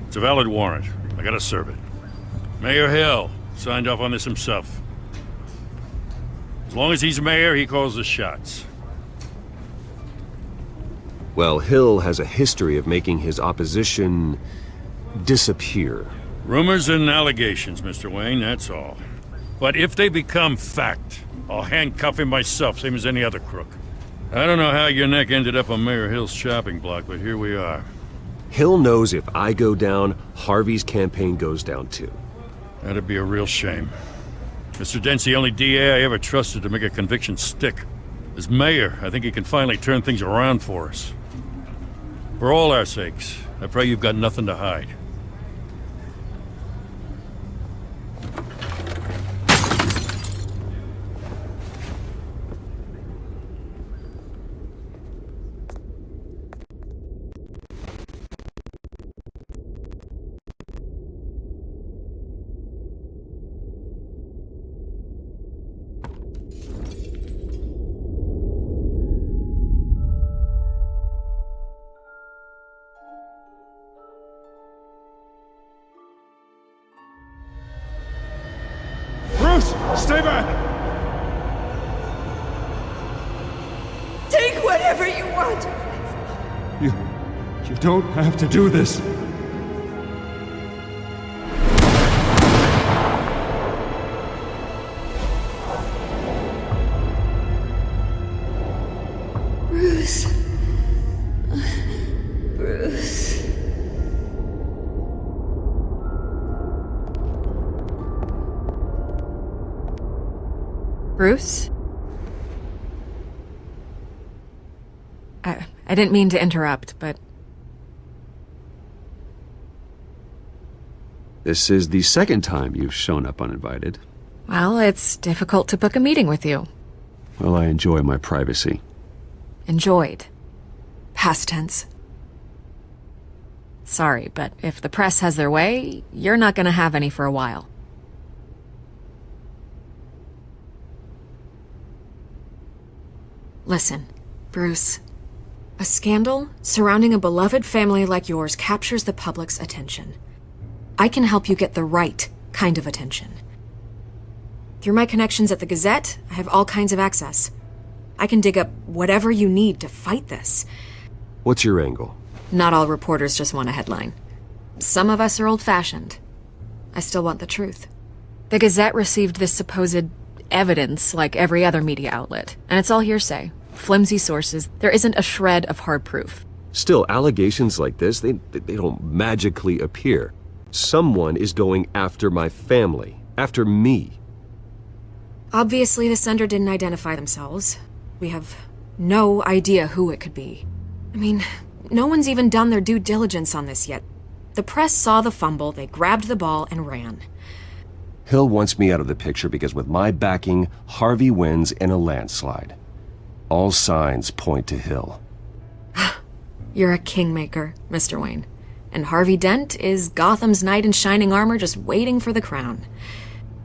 It's a valid warrant. I gotta serve it. Mayor Hill signed off on this himself. As long as he's mayor, he calls the shots. Well, Hill has a history of making his opposition disappear. Rumors and allegations, Mr. Wayne, that's all. But if they become fact, I'll handcuff him myself, same as any other crook. I don't know how your neck ended up on Mayor Hill's shopping block, but here we are. Hill knows if I go down, Harvey's campaign goes down too. That'd be a real shame. Mr. Dent's the only DA I ever trusted to make a conviction stick. As mayor, I think he can finally turn things around for us. For all our sakes, I pray you've got nothing to hide. Stay back! Take whatever you want. You don't have to do this. Bruce. Bruce. Bruce? I didn't mean to interrupt, but... This is the second time you've shown up uninvited. Well, it's difficult to book a meeting with you. Well, I enjoy my privacy. Enjoyed. Past tense. Sorry, but if the press has their way, you're not gonna have any for a while. Listen, Bruce. A scandal surrounding a beloved family like yours captures the public's attention. I can help you get the right kind of attention. Through my connections at the Gazette, I have all kinds of access. I can dig up whatever you need to fight this. What's your angle? Not all reporters just want a headline. Some of us are old-fashioned. I still want the truth. The Gazette received this supposed evidence like every other media outlet, and it's all hearsay. Flimsy sources. There isn't a shred of hard proof. Still, allegations like this, they don't magically appear. Someone is going after my family. After me. Obviously, the sender didn't identify themselves. We have no idea who it could be. I mean, no one's even done their due diligence on this yet. The press saw the fumble, they grabbed the ball and ran. Hill wants me out of the picture because with my backing, Harvey wins in a landslide. All signs point to Hill. You're a kingmaker, Mr. Wayne. And Harvey Dent is Gotham's knight in shining armor just waiting for the crown.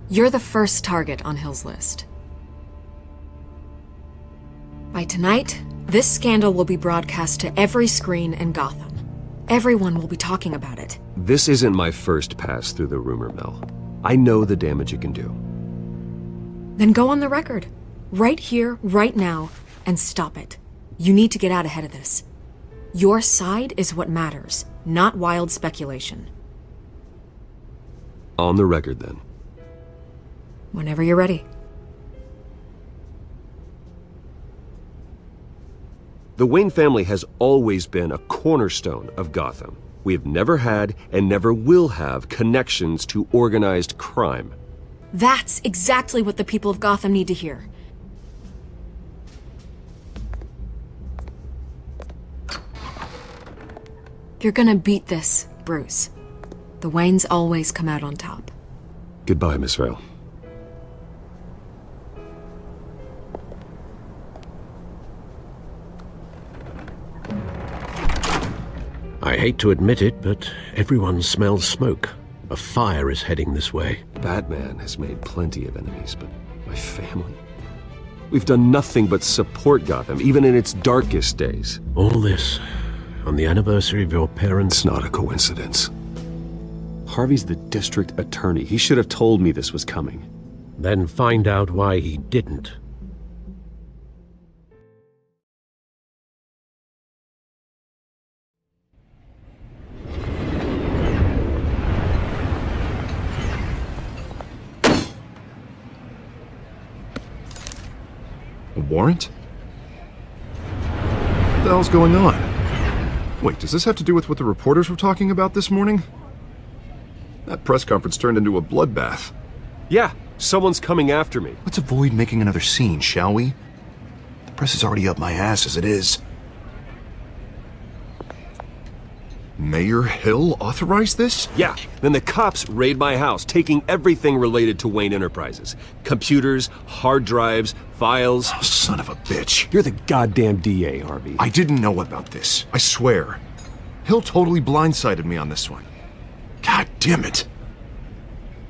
You're the first target on Hill's list. By tonight, this scandal will be broadcast to every screen in Gotham. Everyone will be talking about it. This isn't my first pass through the rumor mill. I know the damage it can do. Then go on the record. Right here, right now, and stop it. You need to get out ahead of this. Your side is what matters, not wild speculation. On the record, then. Whenever you're ready. The Wayne family has always been a cornerstone of Gotham. We have never had and never will have connections to organized crime. That's exactly what the people of Gotham need to hear. You're gonna beat this, Bruce. The Waynes always come out on top. Goodbye, Miss Vale. I hate to admit it, but everyone smells smoke. A fire is heading this way. Batman has made plenty of enemies, but my family? We've done nothing but support Gotham, even in its darkest days. All this on the anniversary of your parents'... It's not a coincidence. Harvey's the district attorney. He should have told me this was coming. Then find out why he didn't. A warrant? What the hell's going on? Wait, does this have to do with what the reporters were talking about this morning? That press conference turned into a bloodbath. Yeah, someone's coming after me. Let's avoid making another scene, shall we? The press is already up my ass as it is. Mayor Hill authorized this? Yeah, then the cops raid my house, taking everything related to Wayne Enterprises. Computers, hard drives, files. Oh, son of a bitch. You're the goddamn DA, Harvey. I didn't know about this. I swear. Hill totally blindsided me on this one. God damn it.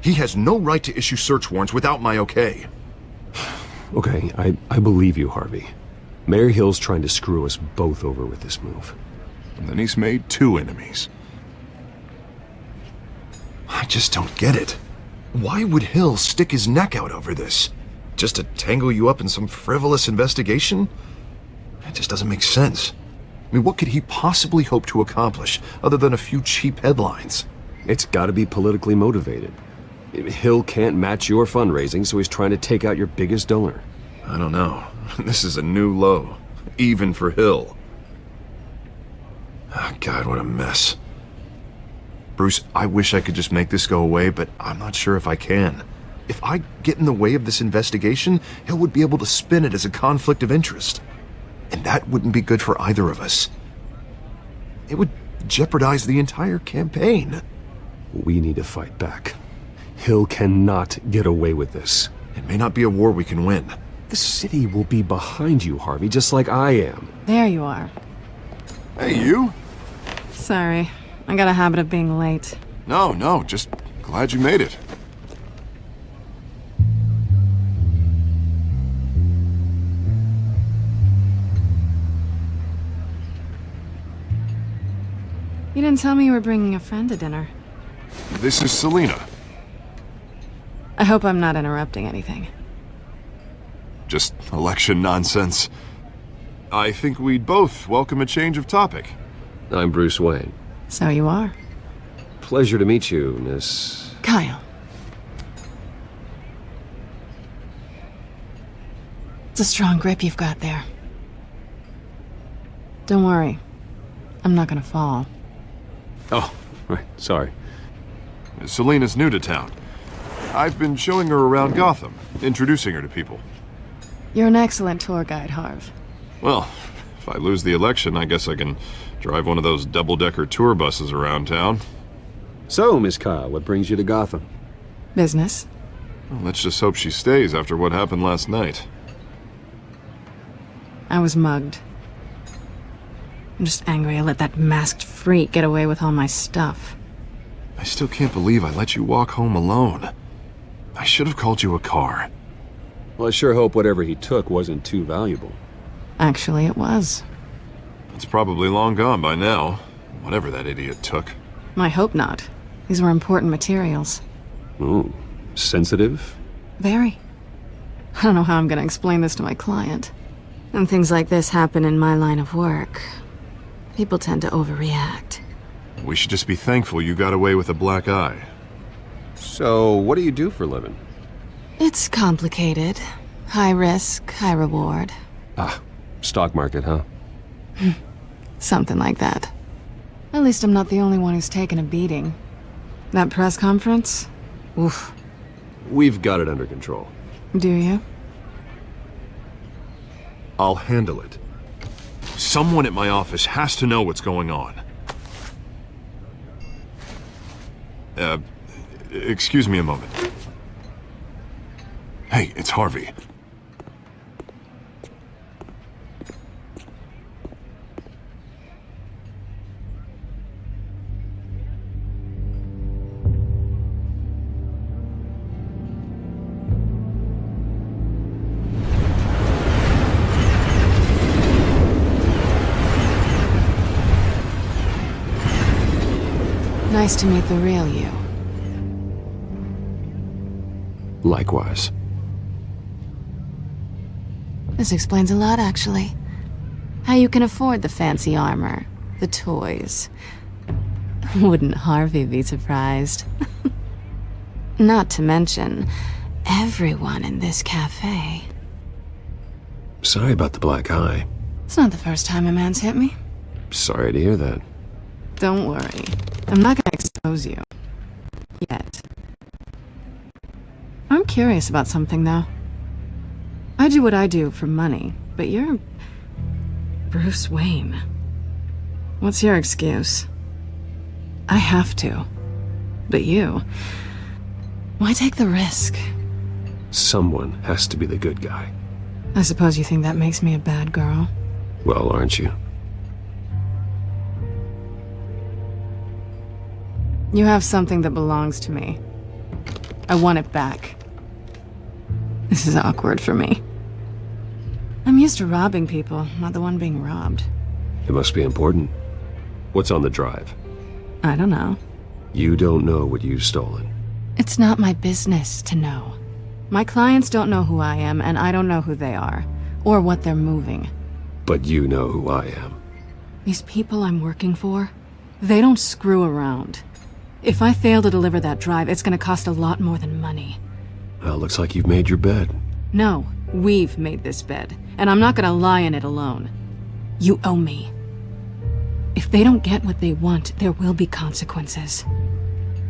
He has no right to issue search warrants without my okay. Okay, I believe you, Harvey. Mayor Hill's trying to screw us both over with this move. And then he's made 2 enemies. I just don't get it. Why would Hill stick his neck out over this? Just to tangle you up in some frivolous investigation? It just doesn't make sense. I mean, what could he possibly hope to accomplish other than a few cheap headlines? It's gotta be politically motivated. Hill can't match your fundraising, so he's trying to take out your biggest donor. I don't know. This is a new low. Even for Hill. Oh, God, what a mess. Bruce, I wish I could just make this go away, but I'm not sure if I can. If I get in the way of this investigation, Hill would be able to spin it as a conflict of interest. And that wouldn't be good for either of us. It would jeopardize the entire campaign. We need to fight back. Hill cannot get away with this. It may not be a war we can win. The city will be behind you, Harvey, just like I am. There you are. Hey, you? Sorry. I got a habit of being late. No, just glad you made it. You didn't tell me you were bringing a friend to dinner. This is Selina. I hope I'm not interrupting anything. Just election nonsense. I think we'd both welcome a change of topic. I'm Bruce Wayne. So you are. Pleasure to meet you, Miss... Kyle. It's a strong grip you've got there. Don't worry. I'm not gonna fall. Oh, right, sorry. Selina's new to town. I've been showing her around Gotham, introducing her to people. You're an excellent tour guide, Harv. Well, if I lose the election, I guess I can drive one of those double-decker tour buses around town. So, Miss Kyle, what brings you to Gotham? Business. Well, let's just hope she stays after what happened last night. I was mugged. I'm just angry I let that masked freak get away with all my stuff. I still can't believe I let you walk home alone. I should have called you a car. Well, I sure hope whatever he took wasn't too valuable. Actually, it was. It's probably long gone by now, whatever that idiot took. I hope not. These were important materials. Ooh, sensitive? Very. I don't know how I'm gonna explain this to my client. And things like this happen in my line of work. People tend to overreact. We should just be thankful you got away with a black eye. So, what do you do for a living? It's complicated. High risk, high reward. Ah, stock market, huh? Something like that. At least I'm not the only one who's taken a beating. That press conference? Oof. We've got it under control. Do you? I'll handle it. Someone at my office has to know what's going on. Excuse me a moment. Hey, it's Harvey. Nice to meet the real you. Likewise. This explains a lot, actually. How you can afford the fancy armor, the toys. Wouldn't Harvey be surprised? Not to mention, everyone in this cafe. Sorry about the black eye. It's not the first time a man's hit me. Sorry to hear that. Don't worry. I'm not gonna expose you. Yet. I'm curious about something, though. I do what I do for money, but you're... Bruce Wayne. What's your excuse? I have to. But you... Why take the risk? Someone has to be the good guy. I suppose you think that makes me a bad girl. Well, aren't you? You have something that belongs to me. I want it back. This is awkward for me. I'm used to robbing people, not the one being robbed. It must be important. What's on the drive? I don't know. You don't know what you've stolen. It's not my business to know. My clients don't know who I am, and I don't know who they are, or what they're moving. But you know who I am. These people I'm working for, they don't screw around. If I fail to deliver that drive, it's gonna cost a lot more than money. Well, looks like you've made your bed. No, we've made this bed, and I'm not gonna lie in it alone. You owe me. If they don't get what they want, there will be consequences.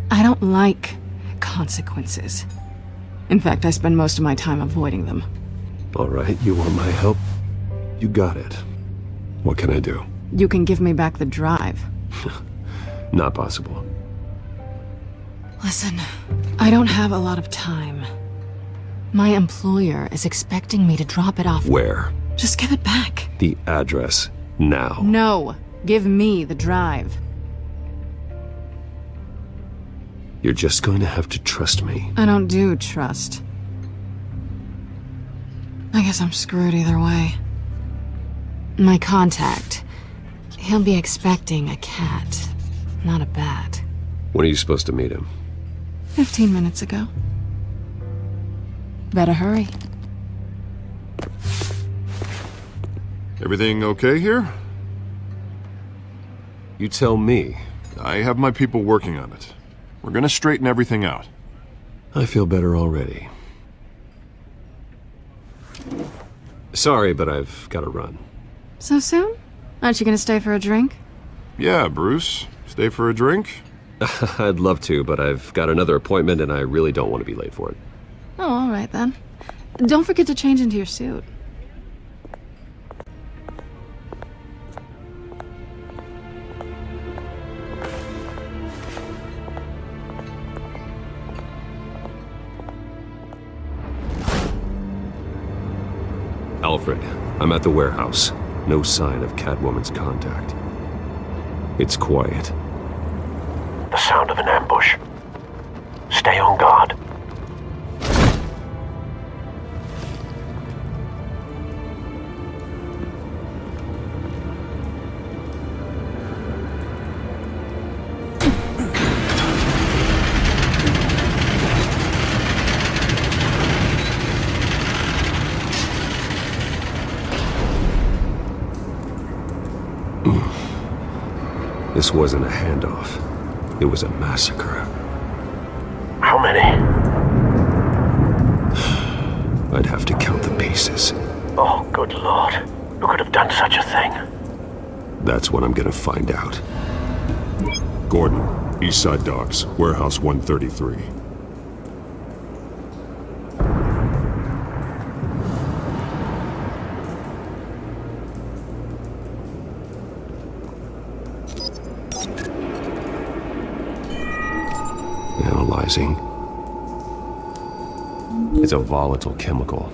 I don't like consequences. In fact, I spend most of my time avoiding them. All right, you want my help? You got it. What can I do? You can give me back the drive. Not possible. Listen, I don't have a lot of time. My employer is expecting me to drop it off. Where? Just give it back. The address, now. No, give me the drive. You're just going to have to trust me. I don't do trust. I guess I'm screwed either way. My contact, he'll be expecting a cat, not a bat. When are you supposed to meet him? 15 minutes ago. Better hurry. Everything okay here? You tell me. I have my people working on it. We're gonna straighten everything out. I feel better already. Sorry, but I've got to run. So soon? Aren't you gonna stay for a drink? Yeah, Bruce. Stay for a drink? I'd love to, but I've got another appointment and I really don't want to be late for it. Oh, all right then. Don't forget to change into your suit. Alfred, I'm at the warehouse. No sign of Catwoman's contact. It's quiet. The sound of an ambush. Stay on guard. This wasn't a handoff. It was a massacre. How many? I'd have to count the pieces. Oh, good lord. Who could have done such a thing? That's what I'm gonna find out. Gordon, East Side Docks, Warehouse 133. Analyzing. It's a volatile chemical.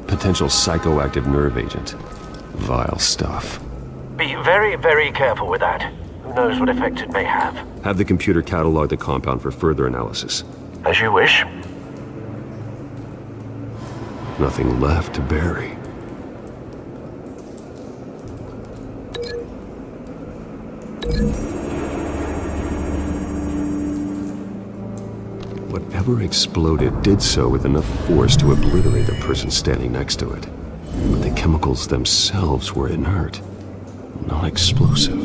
Potential psychoactive nerve agent. Vile stuff. Be very, very careful with that. Who knows what effects it may have. Have the computer catalog the compound for further analysis. As you wish. Nothing left to bury. Whatever exploded did so with enough force to obliterate the person standing next to it. But the chemicals themselves were inert, not explosive.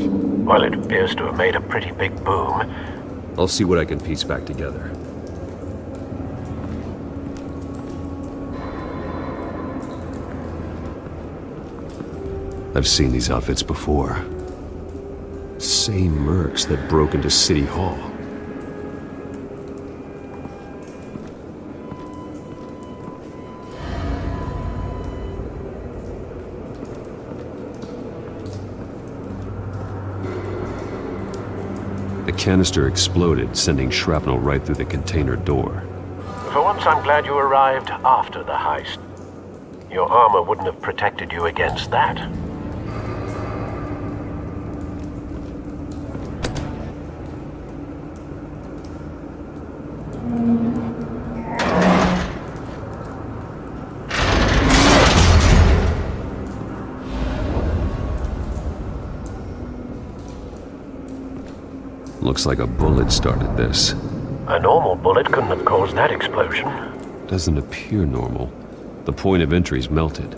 Well, it appears to have made a pretty big boom. I'll see what I can piece back together. I've seen these outfits before. Same mercs that broke into City Hall. The canister exploded, sending shrapnel right through the container door. For once, I'm glad you arrived after the heist. Your armor wouldn't have protected you against that. Looks like a bullet started this. A normal bullet couldn't have caused that explosion. Doesn't appear normal. The point of entry's melted.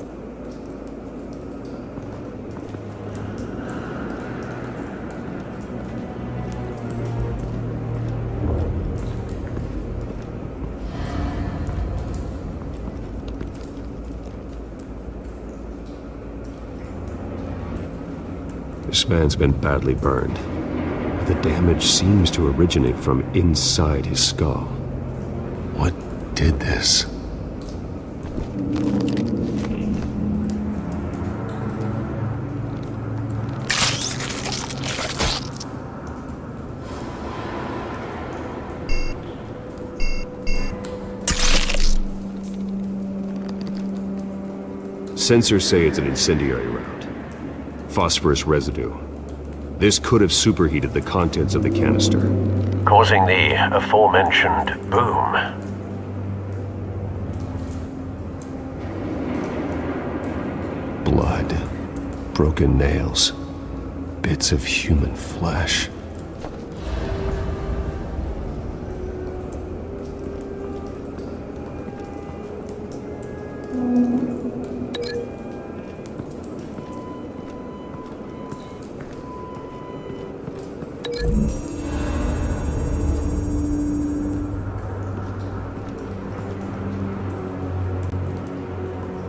This man's been badly burned. The damage seems to originate from inside his skull. What did this? Sensors say it's an incendiary round. Phosphorus residue. This could have superheated the contents of the canister, causing the aforementioned boom. Blood, broken nails, bits of human flesh.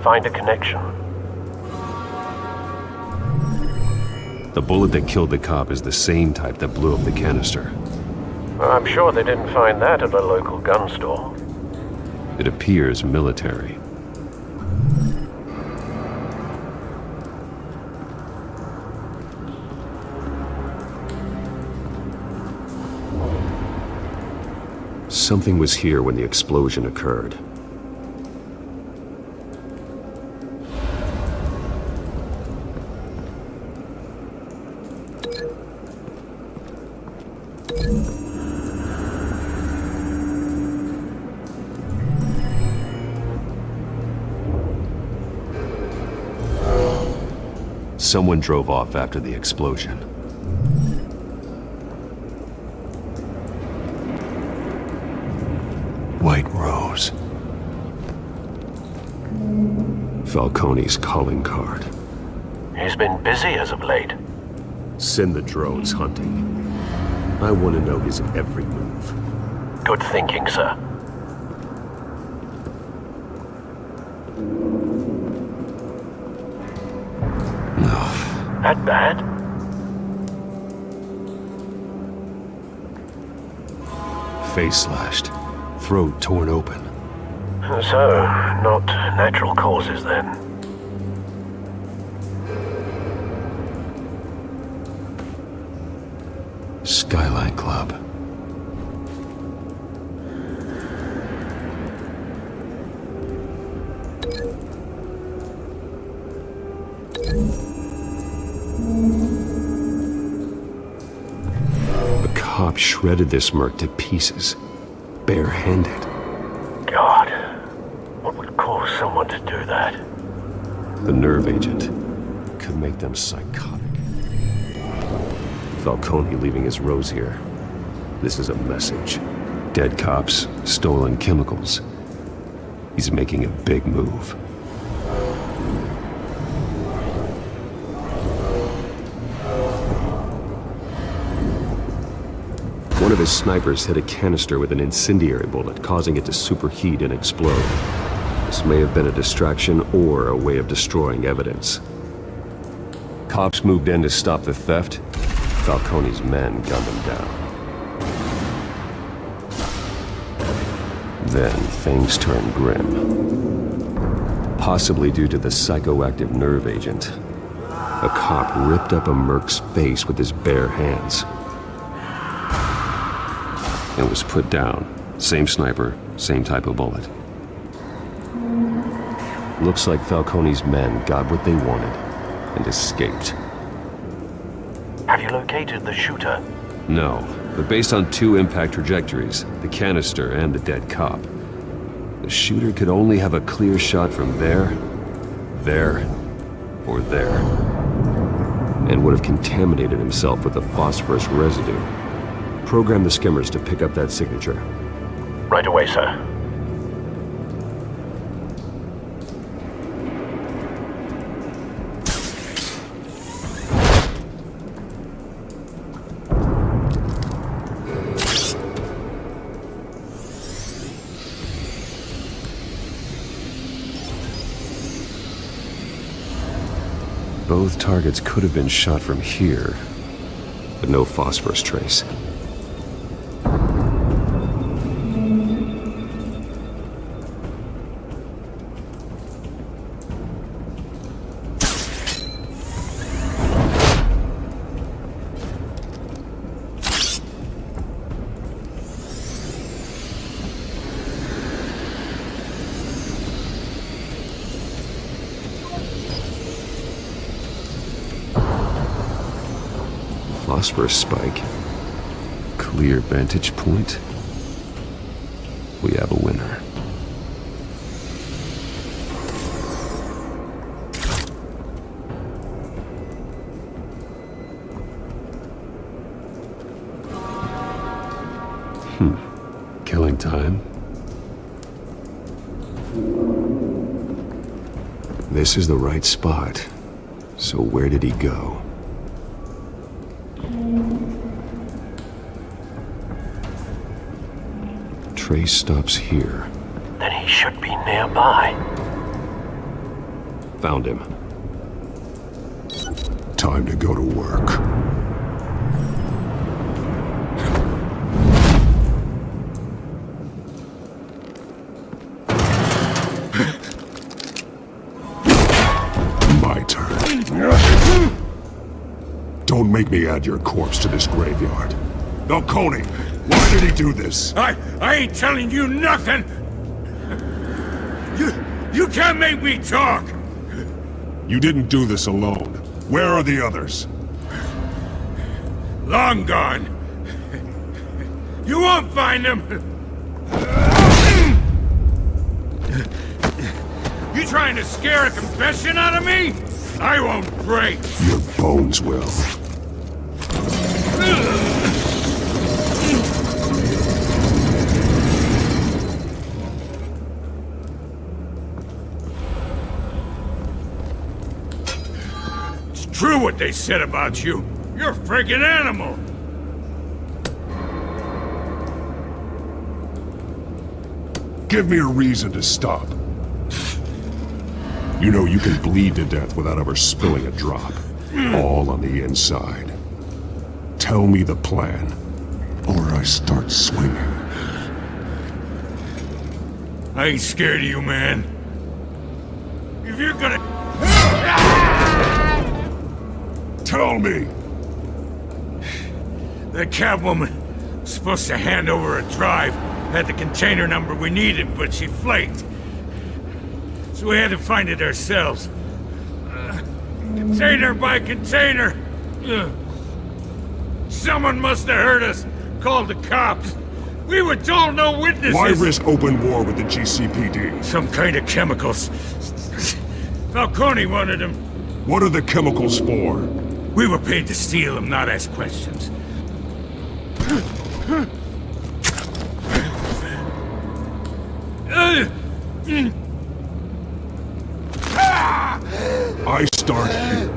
Find a connection. The bullet that killed the cop is the same type that blew up the canister. I'm sure they didn't find that at a local gun store. It appears military. Something was here when the explosion occurred. Someone drove off after the explosion. White Rose. Falcone's calling card. He's been busy as of late. Send the drones hunting. I want to know his every move. Good thinking, sir. That bad? face slashed, throat torn open. So, not natural causes then. Skyline Club. A cop shredded this merc to pieces, barehanded. God, what would cause someone to do that? The nerve agent could make them psychotic. Falcone leaving his rose here. This is a message. Dead cops, stolen chemicals. He's making a big move. One of his snipers hit a canister with an incendiary bullet, causing it to superheat and explode. This may have been a distraction or a way of destroying evidence. Cops moved in to stop the theft. Falcone's men gunned him down. Then things turned grim. Possibly due to the psychoactive nerve agent. A cop ripped up a merc's face with his bare hands. And was put down. Same sniper, same type of bullet. Looks like Falcone's men got what they wanted and escaped. Have you located the shooter? No, but based on two impact trajectories, the canister and the dead cop, the shooter could only have a clear shot from there, or there, and would have contaminated himself with the phosphorus residue. Program the skimmers to pick up that signature. Right away, sir. Both targets could have been shot from here, but no phosphorus trace. Phosphorus spike. Clear vantage point. We have a winner. Killing time. This is the right spot. So where did he go? Trace stops here. Then he should be nearby. Found him. Time to go to work. My turn. Don't make me add your corpse to this graveyard. Falcone, why did he do this? I ain't telling you nothing! You can't make me talk! You didn't do this alone. Where are the others? Long gone. You won't find them! You trying to scare a confession out of me? I won't break! Your bones will. True what they said about you. You're a freaking animal. Give me a reason to stop. You know you can bleed to death without ever spilling a drop. All on the inside. Tell me the plan, or I start swinging. I ain't scared of you, man. If you're gonna... Tell me! That Catwoman was supposed to hand over a drive, had the container number we needed, but she flaked. So we had to find it ourselves. Container by container. Someone must have heard us, called the cops. We were told no witnesses. Why risk open war with the GCPD? Some kind of chemicals. Falcone wanted them. What are the chemicals for? We were paid to steal them, not ask questions. I start here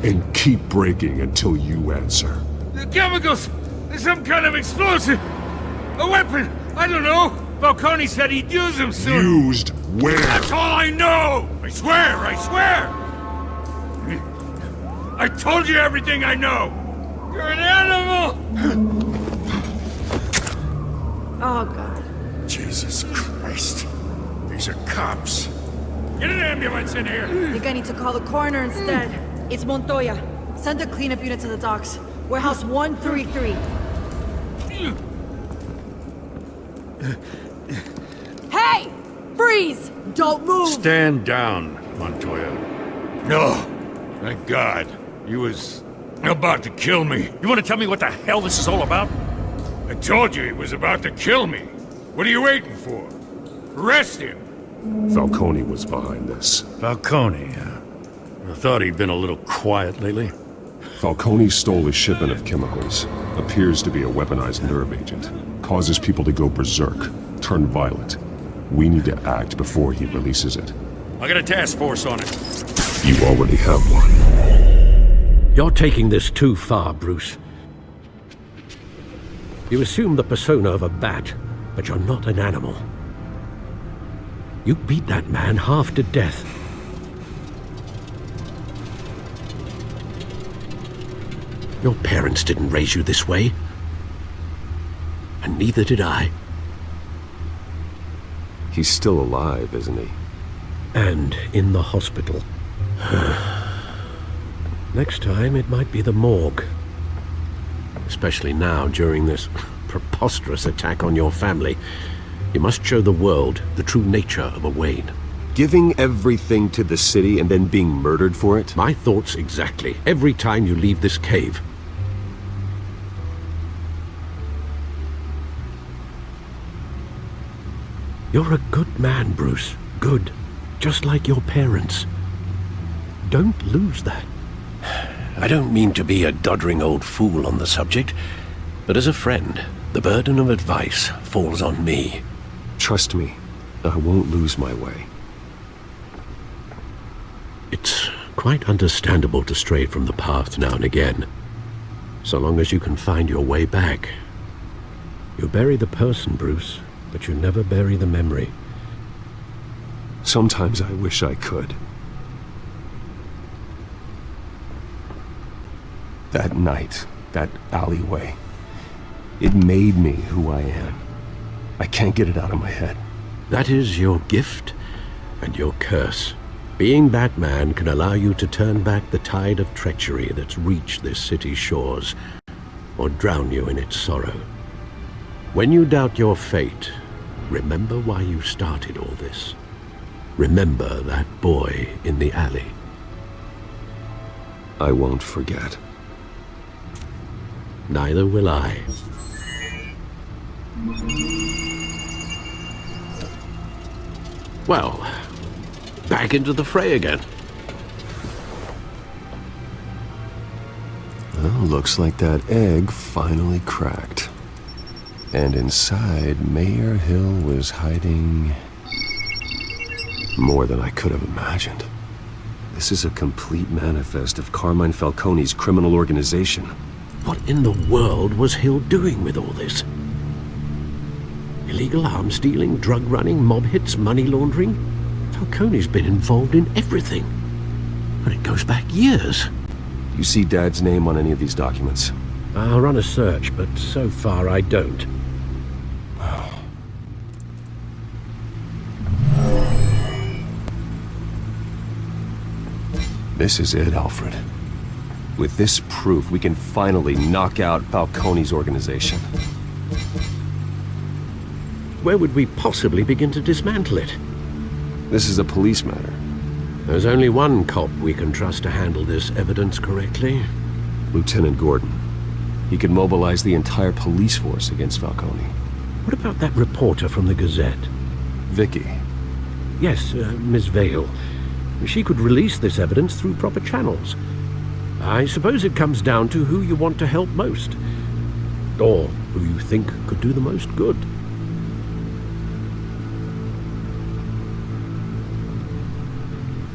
and keep breaking until you answer. The chemicals! There's some kind of explosive! A weapon! I don't know! Falcone said he'd use them soon! Used where? That's all I know! I swear! I swear! I told you everything I know! You're an animal! Oh, God. Jesus Christ. These are cops. Get an ambulance in here! I think I need to call the coroner instead. It's Montoya. Send a cleanup unit to the docks. Warehouse 133. Hey! Freeze! Don't move! Stand down, Montoya. No. Thank God. He was about to kill me. You want to tell me what the hell this is all about? I told you he was about to kill me. What are you waiting for? Arrest him! Falcone was behind this. Falcone, I thought he'd been a little quiet lately. Falcone stole a shipment of chemicals. Appears to be a weaponized nerve agent. Causes people to go berserk, turn violent. We need to act before he releases it. I got a task force on it. You already have one. You're taking this too far, Bruce. You assume the persona of a bat, but you're not an animal. You beat that man half to death. Your parents didn't raise you this way. And neither did I. He's still alive, isn't he? And in the hospital. Next time, it might be the morgue. Especially now, during this preposterous attack on your family. You must show the world the true nature of a Wayne. Giving everything to the city and then being murdered for it? My thoughts exactly. Every time you leave this cave. You're a good man, Bruce. Good. Just like your parents. Don't lose that. I don't mean to be a doddering old fool on the subject, but as a friend, the burden of advice falls on me. Trust me, I won't lose my way. It's quite understandable to stray from the path now and again, so long as you can find your way back. You bury the person, Bruce, but you never bury the memory. Sometimes I wish I could. That night, that alleyway, it made me who I am. I can't get it out of my head. That is your gift and your curse. Being Batman can allow you to turn back the tide of treachery that's reached this city's shores, or drown you in its sorrow. When you doubt your fate, remember why you started all this. Remember that boy in the alley. I won't forget. Neither will I. Well, back into the fray again. Well, looks like that egg finally cracked. And inside, Mayor Hill was hiding more than I could have imagined. This is a complete manifest of Carmine Falcone's criminal organization. What in the world was Hill doing with all this? Illegal arms dealing, drug running, mob hits, money laundering? Falcone's been involved in everything. But it goes back years. Do you see Dad's name on any of these documents? I'll run a search, but so far I don't. This is it, Alfred. With this proof, we can finally knock out Falcone's organization. Where would we possibly begin to dismantle it? This is a police matter. There's only one cop we can trust to handle this evidence correctly. Lieutenant Gordon. He could mobilize the entire police force against Falcone. What about that reporter from the Gazette? Vicky. Yes, Miss Vale. She could release this evidence through proper channels. I suppose it comes down to who you want to help most. Or who you think could do the most good.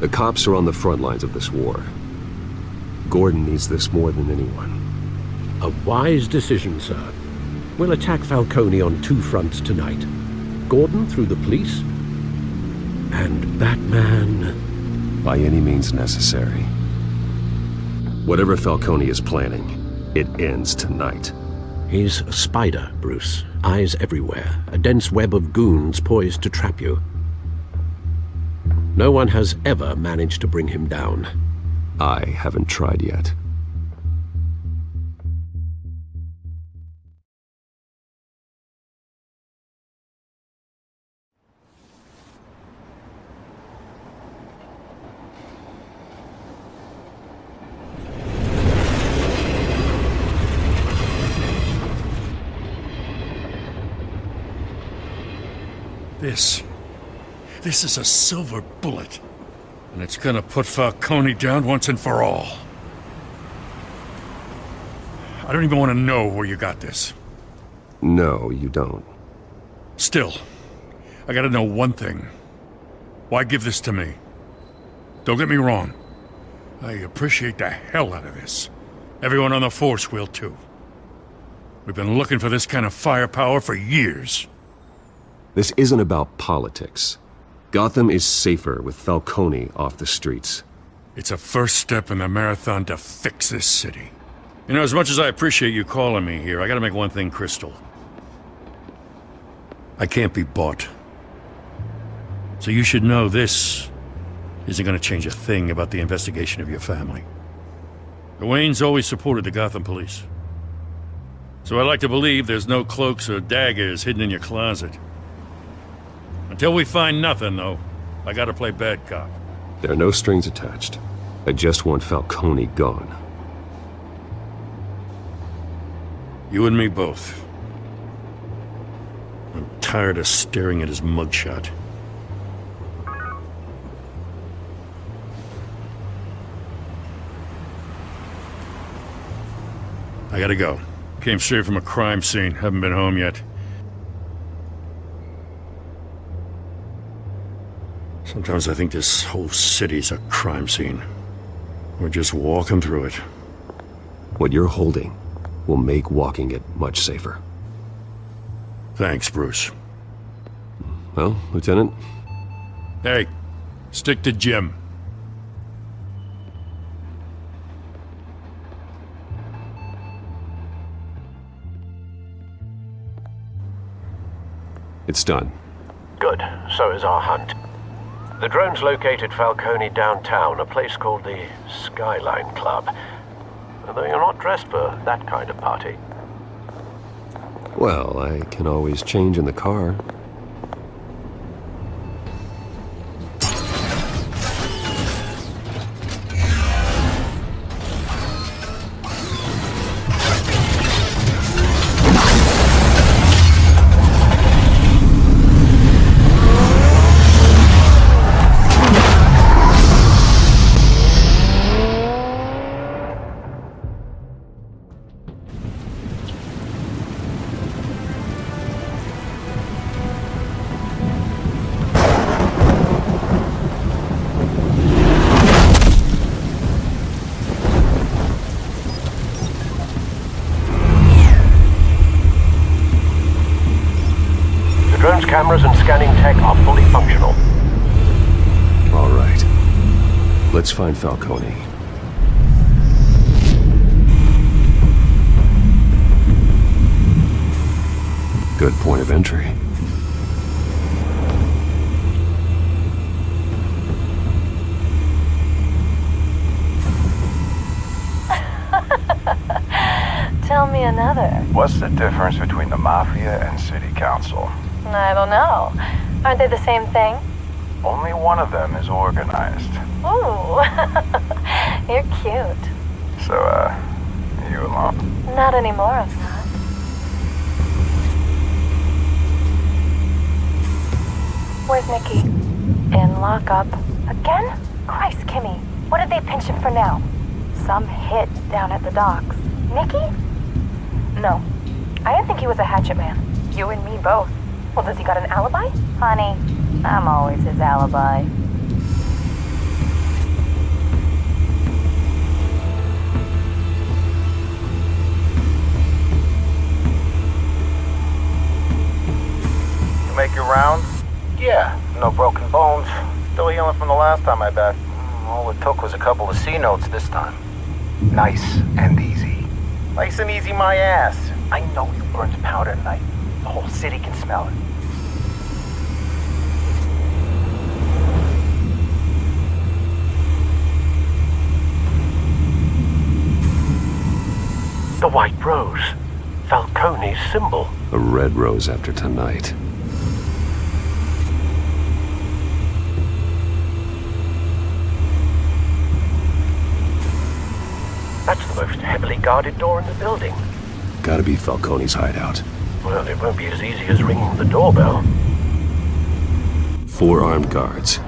The cops are on the front lines of this war. Gordon needs this more than anyone. A wise decision, sir. We'll attack Falcone on two fronts tonight. Gordon through the police, and Batman... by any means necessary. Whatever Falcone is planning, it ends tonight. He's a spider, Bruce. Eyes everywhere. A dense web of goons poised to trap you. No one has ever managed to bring him down. I haven't tried yet. This is a silver bullet. And it's gonna put Falcone down once and for all. I don't even want to know where you got this. No, you don't. Still, I gotta know one thing. Why give this to me? Don't get me wrong. I appreciate the hell out of this. Everyone on the force will too. We've been looking for this kind of firepower for years. This isn't about politics. Gotham is safer with Falcone off the streets. It's a first step in the marathon to fix this city. You know, as much as I appreciate you calling me here, I gotta make one thing crystal. I can't be bought. So you should know this isn't gonna change a thing about the investigation of your family. The Waynes always supported the Gotham police. So I like to believe there's no cloaks or daggers hidden in your closet. Until we find nothing, though, I gotta play bad cop. There are no strings attached. I just want Falcone gone. You and me both. I'm tired of staring at his mugshot. I gotta go. Came straight from a crime scene. Haven't been home yet. Sometimes I think this whole city's a crime scene. We're just walking through it. What you're holding will make walking it much safer. Thanks, Bruce. Well, Lieutenant? Hey, stick to Jim. It's done. Good. So is our hunt. The drones located Falcone downtown, a place called the Skyline Club. Although you're not dressed for that kind of party. Well, I can always change in the car. Cameras and scanning tech are fully functional. All right. Let's find Falcone. Good point of entry. me another. What's the difference between the Mafia and City Council? I don't know. Aren't they the same thing? Only one of them is organized. Ooh, you're cute. So, you alone? Not anymore, I'm not. Where's Nikki? In lockup. Again? Christ, Kimmy. What did they pinch him for now? Some hit down at the docks. Nikki? No. I didn't think he was a hatchet man. You and me both. Well, does he got an alibi? Honey, I'm always his alibi. You make your round? Yeah, no broken bones. Still healing from the last time, I bet. All it took was a couple of C notes this time. Nice and easy. Nice and easy, my ass. I know you burned powder tonight. The whole city can smell it. The white rose. Falcone's symbol. A red rose after tonight. That's the most heavily guarded door in the building. Gotta be Falcone's hideout. Well, it won't be as easy as ringing the doorbell. 4 armed guards.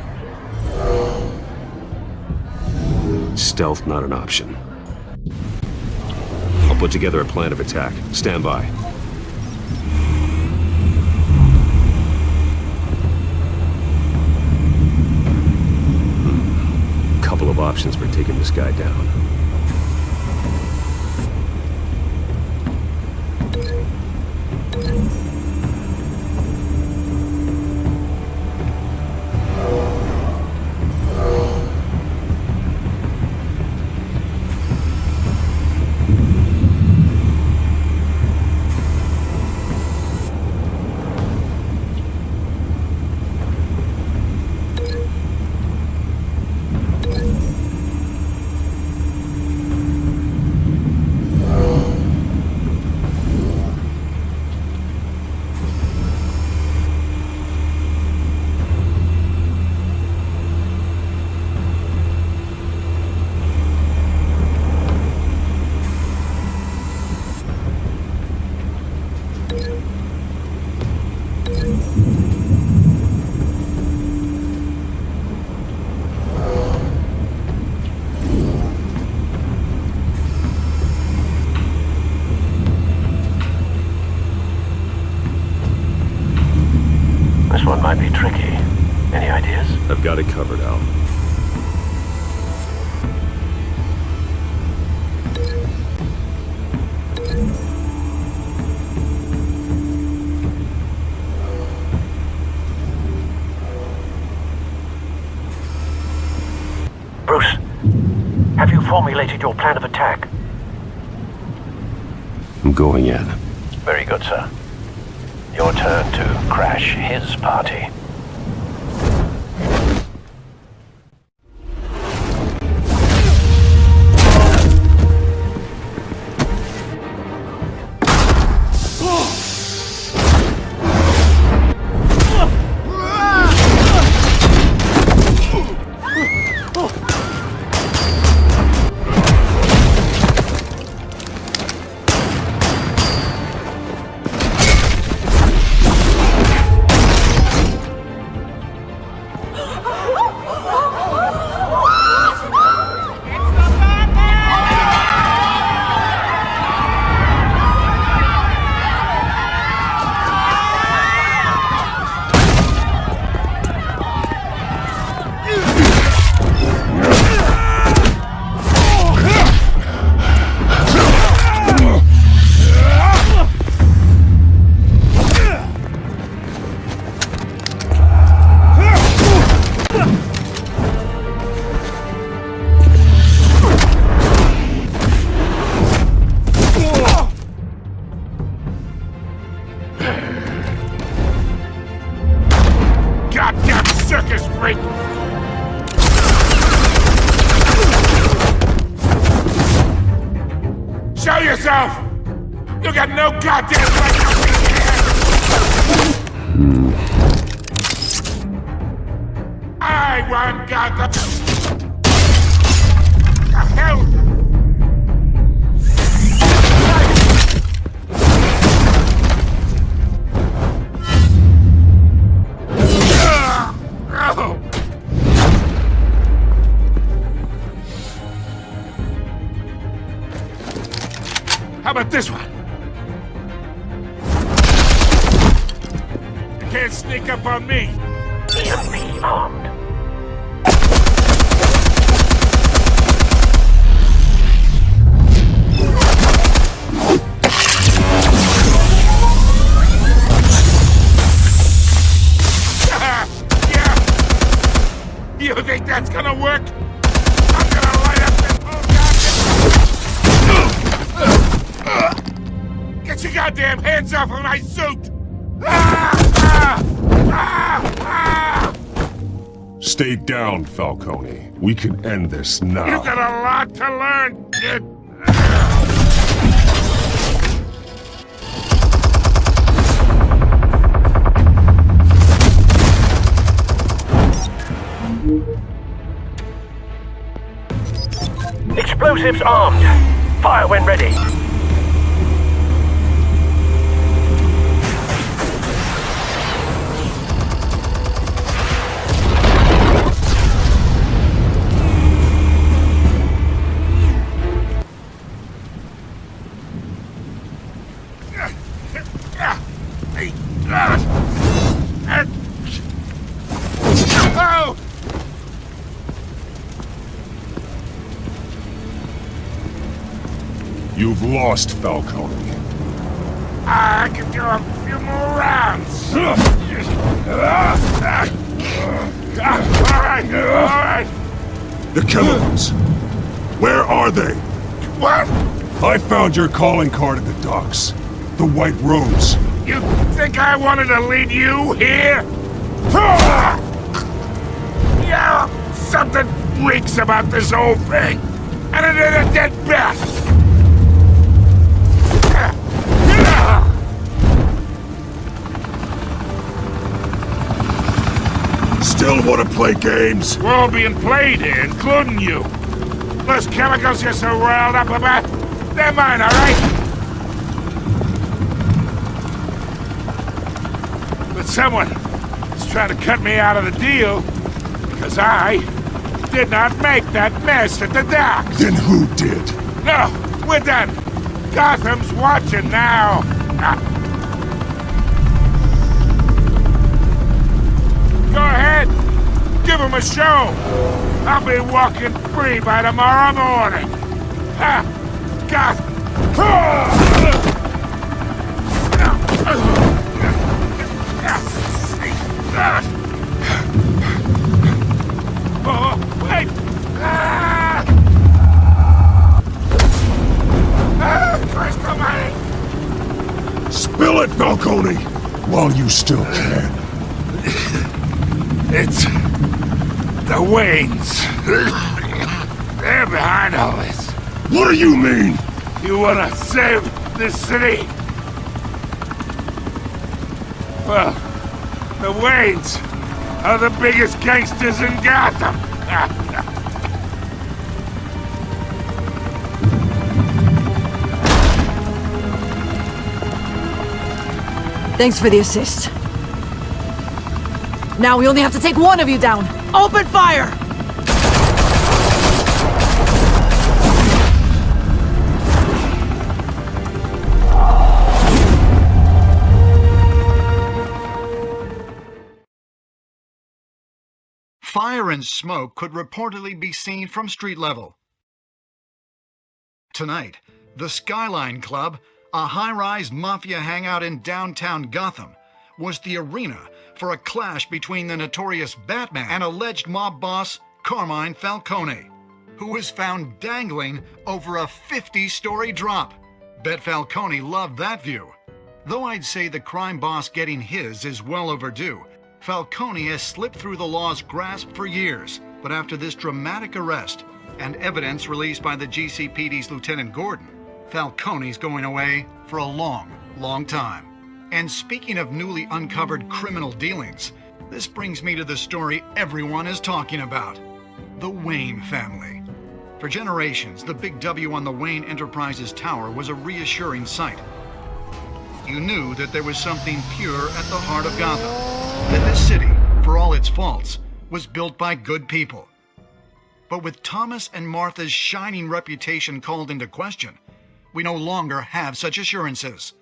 Stealth not an option. I'll put together a plan of attack. Stand by. Couple of options for taking this guy down. This one might be tricky. Any ideas? I've got it covered, Al. Bruce, have you formulated your plan of attack? I'm going in. Very good, sir. Your turn to crash his party. Goddamn circus freak! Show yourself! You got no goddamn right to be here! I want Gotham! The hell? How about this one? You can't sneak up on me. EMP armed. Yeah. You think that's gonna work? I'm gonna light up this whole goddamn... Get your goddamn hands off of my suit! Stay down, Falcone. We can end this now. You got a lot to learn, kid. Explosives armed. Fire when ready. Oh! You've lost, Falcone. I can do a few more rounds. All right. The chemicals. Where are they? What? I found your calling card at the docks. The White Rose. You think I wanted to lead you here? Yeah, something reeks about this whole thing. And it is a dead bat. Still want to play games? We're all being played here, including you. Those chemicals you're so riled up about, they're mine, all right? But someone is trying to cut me out of the deal because I did not make that mess at the docks. Then who did? No, we're done. Gotham's watching now. Go ahead. Give him a show. I'll be walking free by tomorrow morning. Gotham. Oh, wait! Christ almighty! Spill it, Falcone, while you still can. It's the Waynes. They're behind all this. What do you mean? You wanna save this city? Well, the Waynes are the biggest gangsters in Gotham. Thanks for the assist. Now we only have to take one of you down. Open fire! Fire and smoke could reportedly be seen from street level. Tonight, the Skyline Club, a high-rise mafia hangout in downtown Gotham, was the arena for a clash between the notorious Batman and alleged mob boss Carmine Falcone, who was found dangling over a 50-story drop. Bet Falcone loved that view. Though I'd say the crime boss getting his is well overdue, Falcone has slipped through the law's grasp for years, but after this dramatic arrest and evidence released by the GCPD's Lieutenant Gordon, Falcone's going away for a long, long time. And speaking of newly uncovered criminal dealings, this brings me to the story everyone is talking about. The Wayne family. For generations, the big W on the Wayne Enterprises tower was a reassuring sight. You knew that there was something pure at the heart of Gotham. That this city, for all its faults, was built by good people. But with Thomas and Martha's shining reputation called into question, we no longer have such assurances.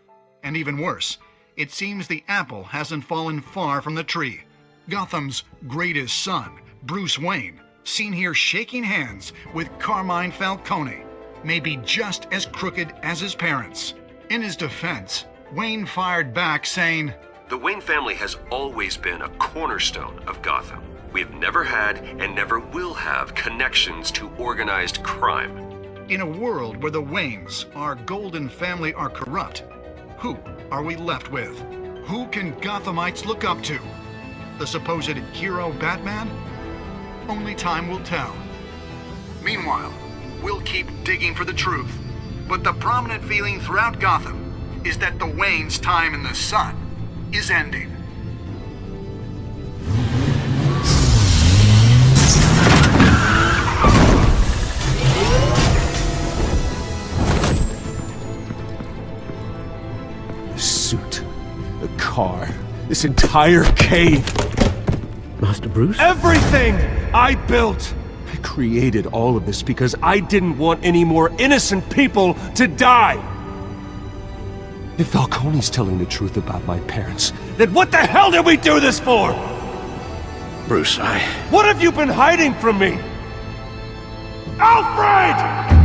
And even worse, it seems the apple hasn't fallen far from the tree. Gotham's greatest son, Bruce Wayne, seen here shaking hands with Carmine Falcone, may be just as crooked as his parents. In his defense, Wayne fired back saying, "The Wayne family has always been a cornerstone of Gotham. We've never had and never will have connections to organized crime." In a world where the Waynes, our golden family, are corrupt, who are we left with? Who can Gothamites look up to? The supposed hero Batman? Only time will tell. Meanwhile, we'll keep digging for the truth. But the prominent feeling throughout Gotham is that the Waynes' time in the sun is ending. The suit, the car, this entire cave. Master Bruce? Everything I built! I created all of this because I didn't want any more innocent people to die! If Falcone's telling the truth about my parents, then what the hell did we do this for? Bruce, What have you been hiding from me? Alfred!